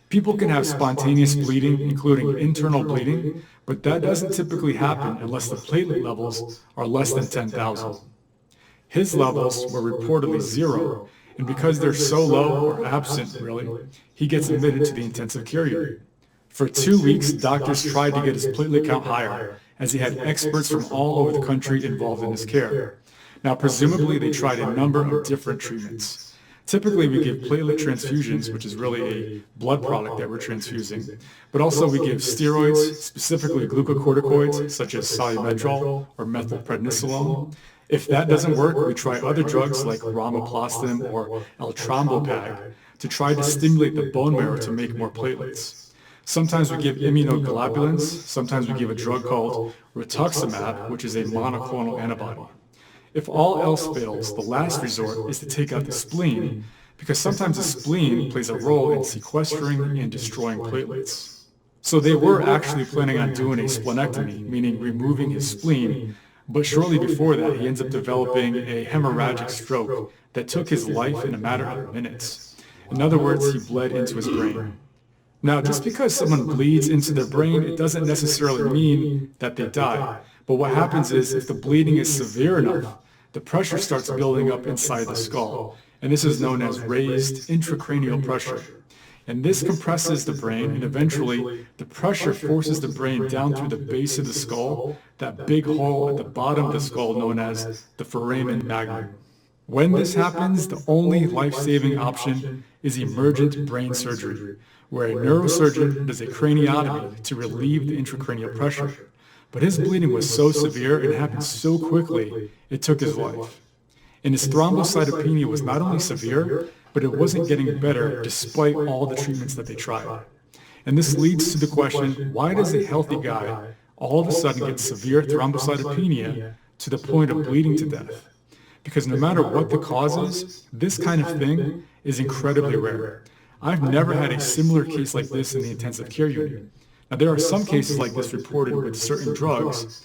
People can have spontaneous bleeding, including internal bleeding, but that doesn't typically happen unless the platelet levels are less than 10,000. His levels were reportedly 0, and because they're so low, or absent really, he gets admitted to the intensive care unit. For 2 weeks, doctors tried to get his platelet count higher, as he had experts from all over the country involved in his care. Now, presumably, they tried a number of different treatments. Typically, we give platelet transfusions, which is really a blood product that we're transfusing, but also we give steroids, specifically glucocorticoids, such as salmeterol or methylprednisolone. If that doesn't work, we try other drugs like romoplastin or eltrombopag to try to stimulate the bone marrow to make more platelets. Sometimes we give immunoglobulins, sometimes we give a drug called rituximab, which is a monoclonal antibody. If all else fails, the last resort is to take out the spleen, because sometimes the spleen plays a role in sequestering and destroying platelets. So they were actually planning on doing a splenectomy, meaning removing his spleen, but shortly before that he ends up developing a hemorrhagic stroke that took his life in a matter of minutes. In other words, he bled into his brain. Now, just because someone bleeds into their brain, it doesn't necessarily mean that they die. But what happens is, if the bleeding is severe enough, the pressure starts building up inside the skull, and this is known as raised intracranial pressure. And this compresses the brain, and eventually the pressure forces the brain down through the base of the skull, that big hole at the bottom of the skull known as the foramen magnum. When this happens, the only life-saving option is emergent brain surgery, where a neurosurgeon does a craniotomy to relieve the intracranial pressure. But his bleeding was so severe and happened so quickly, it took his life. And his thrombocytopenia was not only severe, but it wasn't getting better despite all the treatments that they tried. And this leads to the question, why does a healthy guy all of a sudden get severe thrombocytopenia to the point of bleeding to death? Because no matter what the cause is, this kind of thing is incredibly rare. I've never had a similar case like this in the intensive care unit. Now, there are some cases like this reported with certain drugs.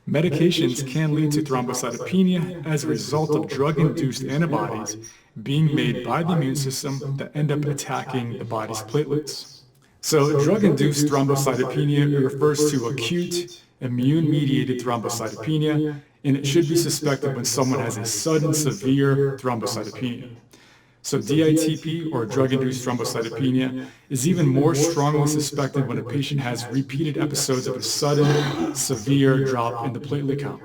Medications can lead to thrombocytopenia as a result of drug-induced antibodies being made by the immune system that end up attacking the body's platelets. So drug-induced thrombocytopenia refers to acute immune-mediated thrombocytopenia, and it should be suspected when someone has a sudden severe thrombocytopenia. So DITP, or drug-induced thrombocytopenia, is even more strongly suspected when a patient has repeated episodes of a sudden, severe drop in the platelet count.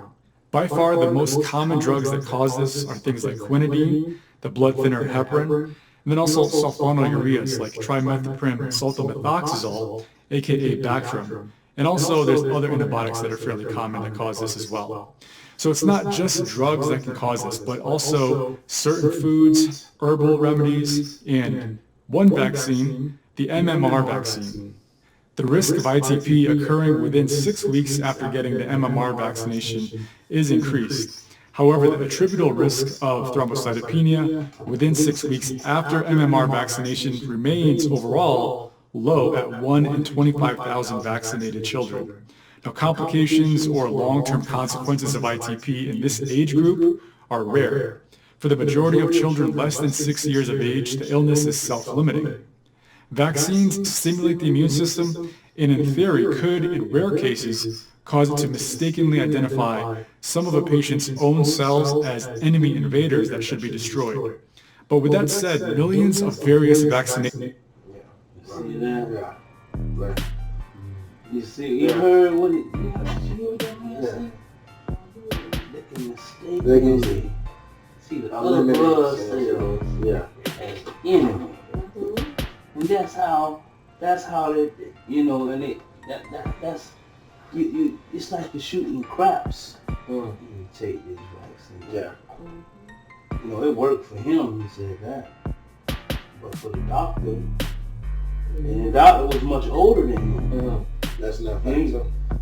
By far, the most common drugs that cause this are things like quinidine, the blood thinner heparin, and then also sulfonylureas like trimethoprim sulfamethoxazole, aka Bactrim. And also there's other antibiotics that are fairly common that cause this as well. So it's not just drugs that can cause this, but also certain foods, herbal remedies, and one vaccine, the MMR vaccine. The risk of ITP occurring within 6 weeks after getting the MMR vaccination is increased. However, the attributable risk of thrombocytopenia within 6 weeks after MMR vaccination remains overall low at 1 in 25,000 vaccinated children. Now, complications or long-term consequences of ITP in this age group are rare. For the majority of children less than 6 years of age, the illness is self-limiting. Vaccines stimulate the immune system and in theory could, in rare cases, cause it to mistakenly identify some of a patient's own cells as enemy invaders that should be destroyed. But with that said, millions of various vaccinations. See that? Yeah. You see, you heard what it, you heard that man say? They can mistake. See the other blood cells as the enemy. And that's how they, you know, and that's you it's like you're shooting craps. You take this vaccine. Yeah. You know, it worked for him, he said that. But for the doctor, and the doctor was much older than him. That's not funny.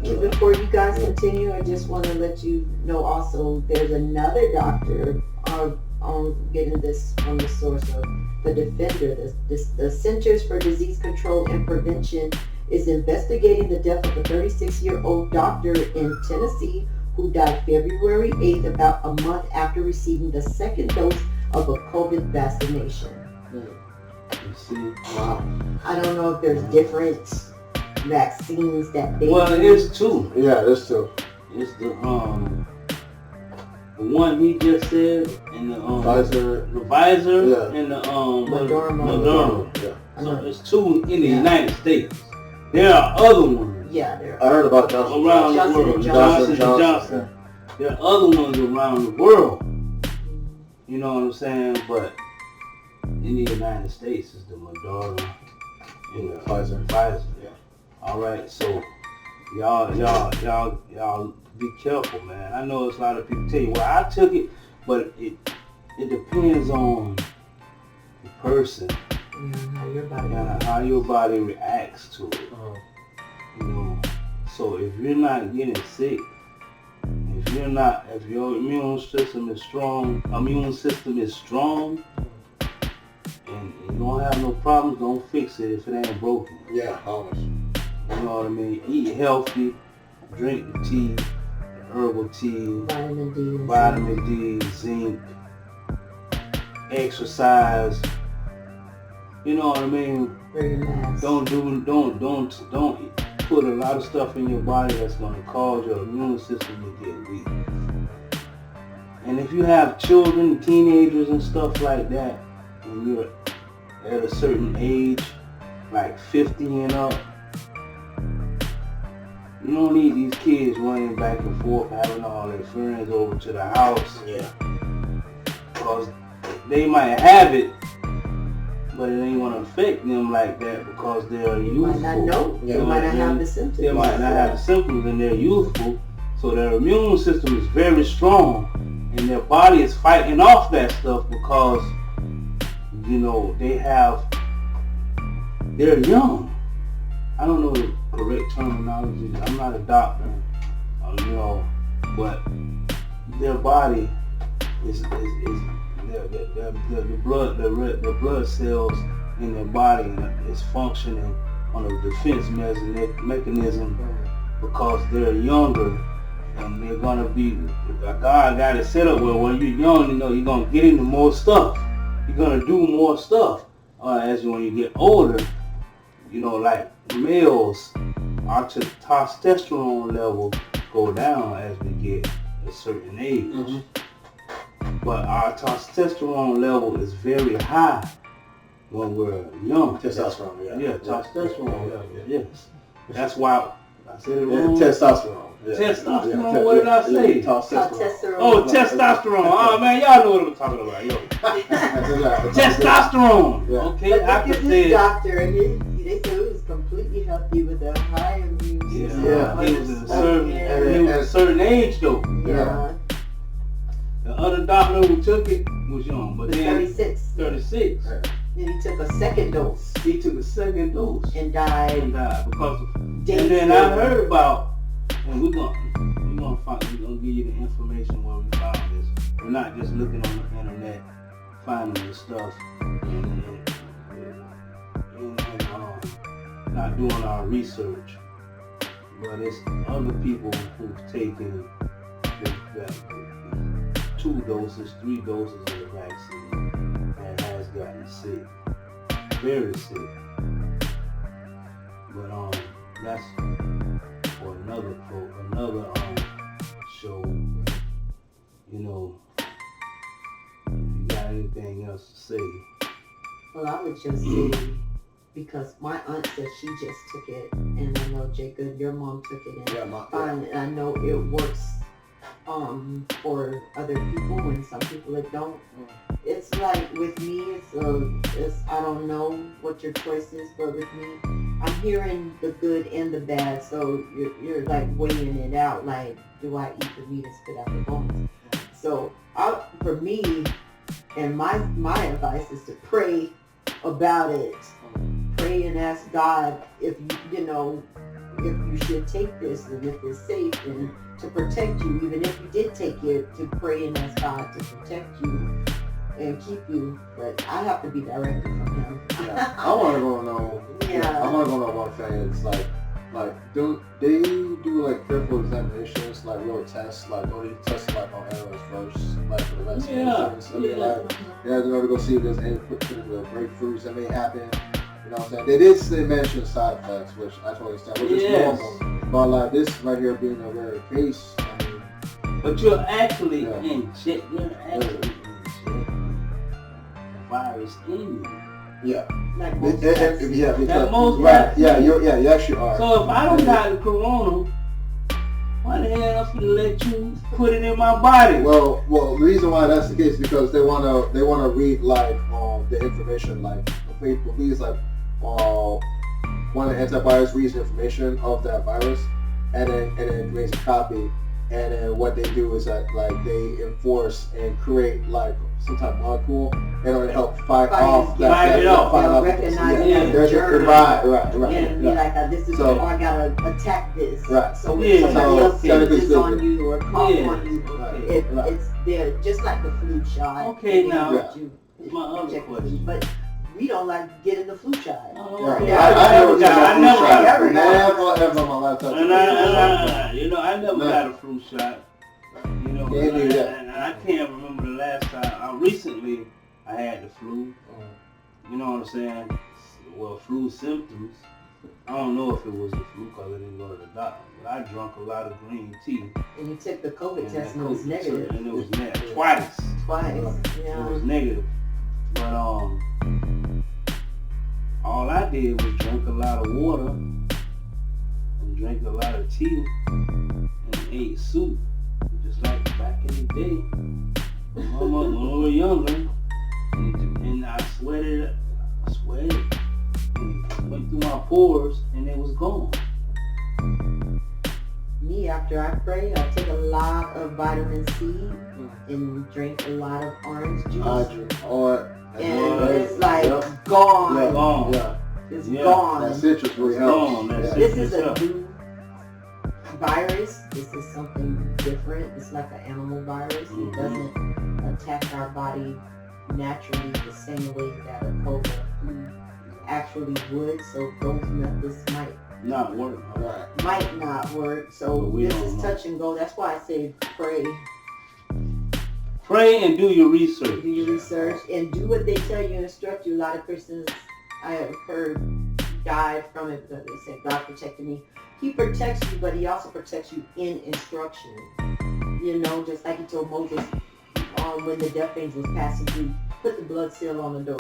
Before you guys continue, I just want to let you know also there's another doctor on getting this from the source of the Defender. The Centers for Disease Control and Prevention is investigating the death of a 36-year-old doctor in Tennessee who died February 8th, about a month after receiving the second dose of a COVID vaccination. You see? Wow. I don't know if there's different vaccines that they it's two. Yeah, there's two. It's the one he just said, and the Pfizer, and the Moderna. Yeah. So there's two in the United States. There are other ones. Yeah, there are. I heard about Johnson around the world. Johnson. There are other ones around the world. You know what I'm saying? But in the United States, it's the Moderna and the Pfizer. Yeah. All right. So y'all be careful, man. I know it's a lot of people tell you, well, I took it, but it depends on the person and how your body reacts to it. You know. So if you're not getting sick, if your immune system is strong, and you don't have no problems, don't fix it if it ain't broken. Yeah, always. You know what I mean? Eat healthy, drink the tea, the herbal tea, vitamin D, zinc, exercise. You know what I mean? Don't put a lot of stuff in your body that's gonna cause your immune system to get weak. And if you have children, teenagers and stuff like that, when you're at a certain age, like 50 and up, you don't need these kids running back and forth, having all their friends over to the house. Yeah. Because they might have it, but it ain't gonna affect them like that because they're youthful. Might not know. Yeah, They might not have the symptoms. They might not have the symptoms and they're youthful, so their immune system is very strong and their body is fighting off that stuff because, you know, they're young. I don't know the correct terminology. I'm not a doctor, you know, but their body is the blood cells in their body is functioning on a defense mechanism because they're younger and they're gonna be. God got it set up where when you're young, you know, you're gonna get into more stuff. You're gonna do more stuff. As when you get older, you know, like males, our testosterone level go down as we get a certain age. Mm-hmm. But our testosterone level is very high when we're young. Testosterone, yeah. Testosterone level, yes. That's why I said it wrong. Testosterone. Yeah. Testosterone, Yeah. what did I say? Testosterone. Oh, testosterone. Oh, man, y'all know what I'm talking about. Yo. Testosterone. Yeah. Okay, but I look can at say this doctor, and they said he was completely healthy with a high immune system. Yeah. He was at a certain age, though. Yeah. The other doctor who took it was young, but then 36. 36. Then he took a second dose. He took a second dose and died. Because of. Days And then later. I heard about, and we're gonna give you the information where we found this. We're not just looking on the internet, finding this stuff, and not doing our research. But it's other people who've taken the 2 doses, 3 doses of the vaccine and has gotten sick, very sick. But that's for another show. You know, if you got anything else to say? Well, I would just say, because my aunt said she just took it, and I know J.Gooden, your mom took it, and I know it works for other people, and some people it don't. It's like with me, it's I don't know what your choice is, but with me, I'm hearing the good and the bad, so you're like weighing it out, like, do I eat the meat and spit out the bones? So for me, and my advice is to pray about it. Pray and ask God if if you should take this and if it's safe and to protect you, even if you did take it, to pray and ask God to protect you and keep you. But I have to be directed from Him. Yeah. I want to go know. Yeah. I want to go know one thing. It's like do they do like careful examinations, like real tests, like do they test like on animals first, like for the vaccinations? They have to go see if there's any particular breakthroughs that may happen. You know what I'm saying? They did mention side effects, which I totally understand, which is normal. But like this right here being a rare case, I mean. But you're actually injecting the virus in you. Yeah. Like most yeah, because most right. Yeah, you actually are. So if I don't got the corona, why the hell else would let you put it in my body? Well, the reason why that's the case is because they wanna read like the information, like please like one of the antivirus reads the information of that virus and then creates a copy, and then what they do is that like they enforce and create like some type of molecule in order to help fight off that. Recognize it as a germ. Right. And be like, this is so, I gotta attack this. Right. So when somebody else sneezes on you or cough on you, right. it's there, just like the flu shot. Okay, now, my other question. But we don't like getting the flu shot. Right. I never got a flu shot. I never got a flu shot. You know, and I can't remember the last time. Recently, I had the flu. You know what I'm saying? Well, flu symptoms. I don't know if it was the flu because I didn't go to the doctor, but I drank a lot of green tea. And you took the COVID test and it was negative. And it was negative. Twice. Yeah. It was negative. But all I did was drink a lot of water and drink a lot of tea and ate soup. Just like back in the day. When we were younger. And I sweated. And it went through my pores and it was gone. Me, after I pray, I take a lot of vitamin C and drink a lot of orange juice. And it's like gone. Yeah, gone. Yeah. It's gone. That citrus really helps. This is a new virus. This is something different. It's like an animal virus. It doesn't attack our body naturally the same way that a COVID actually would. So those methods might not work. Might not work. So this is touch and go. That's why I say pray. Pray and do your research. Do your research and do what they tell you and instruct you. A lot of Christians I have heard died from it because they said God protected me. He protects you, but he also protects you in instruction. You know, just like he told Moses when the death angel was passing through, put the blood seal on the door.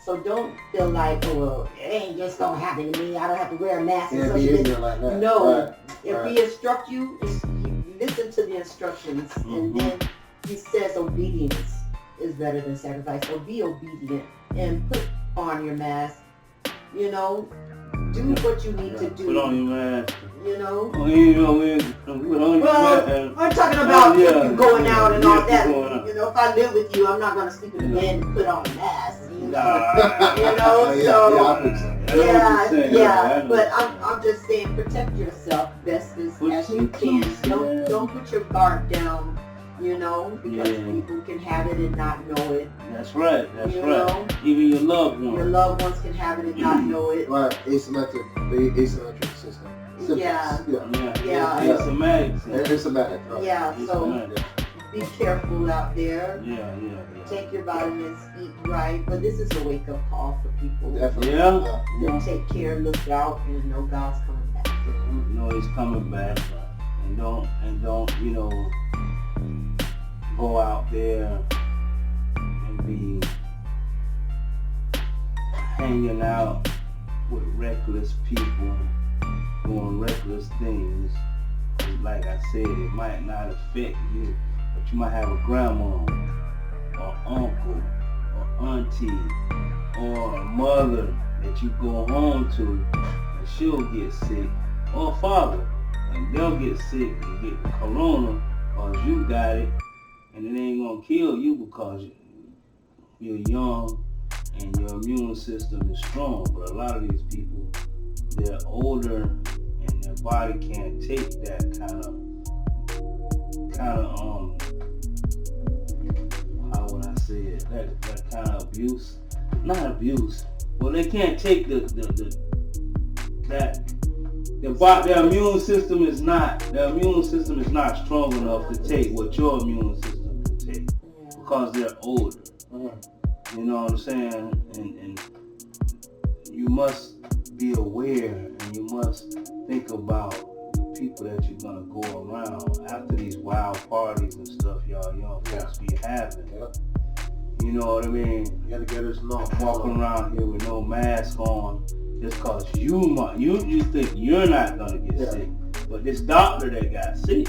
So don't feel like, oh, well, it ain't just gonna happen to me. I don't have to wear a mask. Yeah, be ignorant like that. No, if he instruct you, listen to the instructions, and then he says obedience is better than sacrifice. So be obedient and put on your mask. You know, do what you need to do. Put on your mask. You know? Well, I'm talking about you going out and all that. You know, if I live with you, I'm not going to sleep in the bed and put on a mask. You know, yeah. But I'm just saying, protect yourself best as you can. Don't put your guard down. You know, because people can have it and not know it. That's right. That's you right. Know? Even your loved ones. Your loved ones can have it and not know it. Right. Asymmetric system. Yeah. Asymptomatic. Asymptomatic. Right. Yeah. So be careful out there. Yeah. Take your vitamins, eat right. But this is a wake up call for people. Definitely. Yeah. Take care, look out, and know God's coming back. You know He's coming back, and don't you know. Go out there and be hanging out with reckless people, doing reckless things. Like I said, it might not affect you, but you might have a grandma or uncle or auntie or a mother that you go home to and she'll get sick, or a father and they'll get sick and get the corona because you got it. And it ain't gonna kill you because you're young and your immune system is strong. But a lot of these people, they're older and their body can't take that kind of how would I say it? That kind of abuse. Not abuse. Well, they can't take their immune system is not strong enough to take what your immune system can take because they're older. You know what I'm saying? And you must be aware and you must think about the people that you're gonna go around after these wild parties and stuff y'all young folks be having. You know what I mean? You gotta get us walking around here with no mask on. Just cause you think you're not gonna get sick, but this doctor that got sick,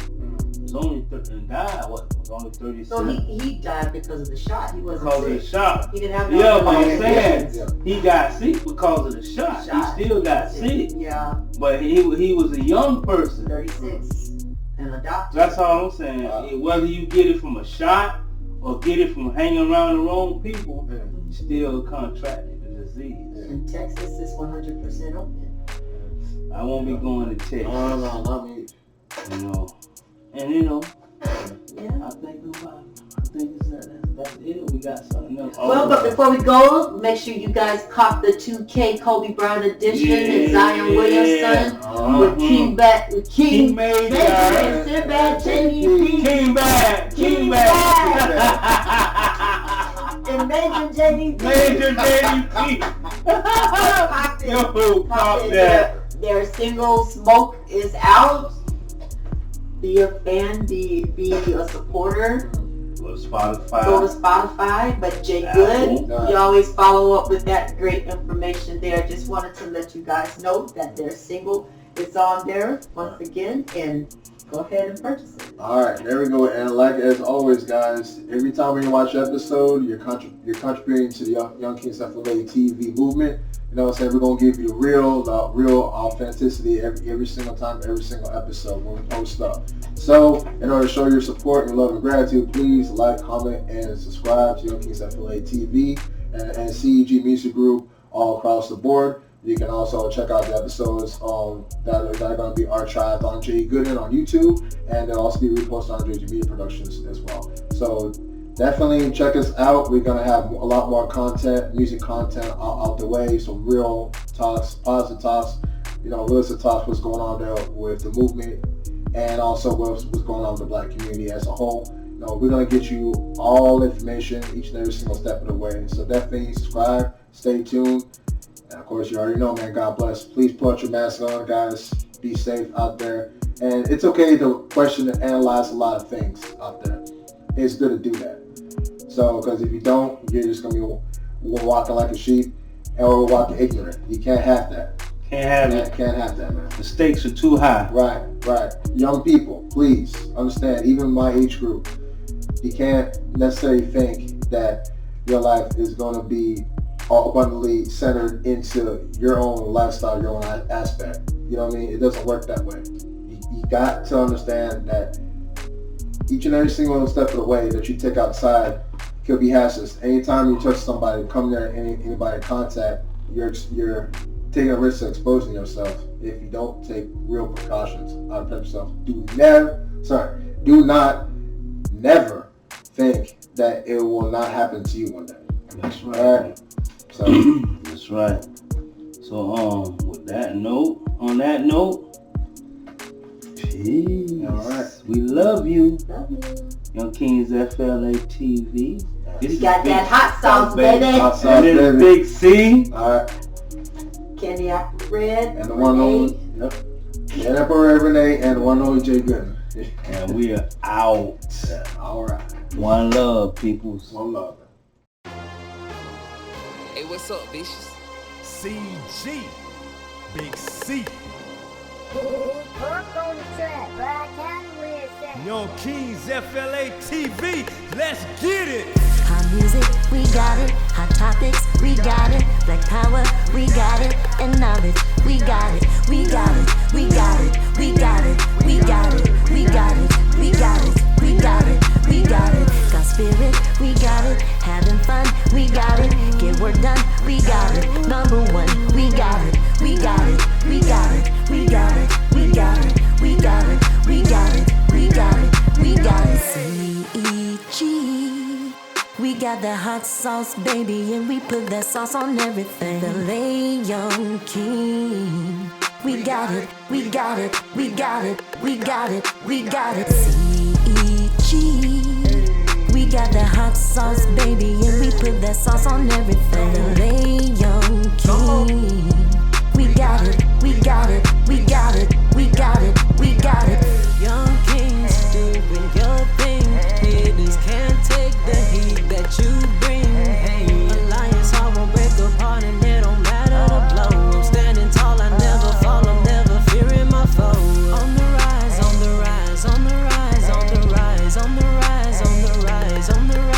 was only died. Was only 37. So he died because of the shot. He wasn't because sick. of the shot. He didn't have but I'm saying he got sick because of the shot. He still got sick. Yeah. But he was a young person. 36 and a doctor. That's all I'm saying. Whether you get it from a shot or get it from hanging around the wrong people, you still contracted the disease. And Texas is 100% open. I won't be going to Texas. No, not me. You know, and I think that's it. We got something else. Well, but before we go, make sure you guys cop the 2K Kobe Bryant edition. It's Zion Williamson with King Maejor and SinBad JDP. King Maejor. And Maejor JDP. Pop that. Their single "Smoke" is out. Be a fan. Be a supporter. Go to Spotify. Go to Spotify. But J.Gooden, you always follow up with that great information there. Just wanted to let you guys know that their single is on there once again, and go ahead and purchase it. All right, there we go. And like as always, guys, every time we watch an episode, you're contributing to the Young Kings FLA TV movement. You know what I'm saying? We're going to give you the real authenticity every single time, every single episode when we post stuff. So, in order to show your support and love and gratitude, please like, comment, and subscribe to Young Kings FLA TV and CEG Music Group all across the board. You can also check out the episodes that are going to be archived on J.Gooden on YouTube, and they'll also be reposted on JG Media Productions as well. So definitely check us out. We're going to have a lot more content, music content out the way, some real talks, positive talks, realistic talks, what's going on there with the movement, and also what's going on with the Black community as a whole. We're going to get you all information each and every single step of the way. So definitely subscribe, stay tuned. And of course, you already know, man, God bless. Please put your mask on, guys. Be safe out there. And it's okay to question and analyze a lot of things out there. It's good to do that. So, because if you don't, you're just going to be walking like a sheep or walking ignorant. You can't have that. Can't have that, man. The stakes are too high. Right. Young people, please understand, even my age group, you can't necessarily think that your life is going to be all abundantly centered into your own lifestyle, your own aspect. You know what I mean? It doesn't work that way. You got to understand that each and every single step of the way that you take outside could be hazardous. Anytime you touch somebody, come there, anybody in contact, you're taking a risk of exposing yourself if you don't take real precautions out of yourself. Do not never think that it will not happen to you one day. That's right. All right? So that's right. So on that note, peace. All right. We love you. Young Kings FLA TV. You got that hot sauce, baby. Hot sauce, baby. Big C. All right. Candy Apple Red. And the one only. Yep. Candy Apple Red Renee and the one only J.Gooden. And we are out. Yeah, all right. One love, peoples. One love. Hey, what's up, bitches? CG, Big C. Young Kings FLA TV, let's get it. Hot music, we got it. Hot topics, we got it. Black power, we got it. And knowledge, we got it. We got it. We got it. We got it. We got it. We got it. We got it. We got it. We got it. Got spirit, we got it. Having fun, we got it. Get work done, we got it. Number one, we got it. We got it. We got it. We got it. We got it. We got it. We got it. We got it. We got it. CEG. We got that hot sauce, baby, and we put that sauce on everything. The Young King. We got it. We got it. We got it. We got it. We got it. CEG. We got that hot sauce, baby, and we put that sauce on everything. The Young King. We got it. We got it. We got it. We got it. We got it. Young Kings doing your thing. Haters can't take the heat that you bring. Hey, Alliance Hall won't break apart, and it don't matter the blow. I'm standing tall, I never fall, I'm never fearing my foe. On the rise, on the rise, on the rise, on the rise, on the rise, on the rise, on the rise.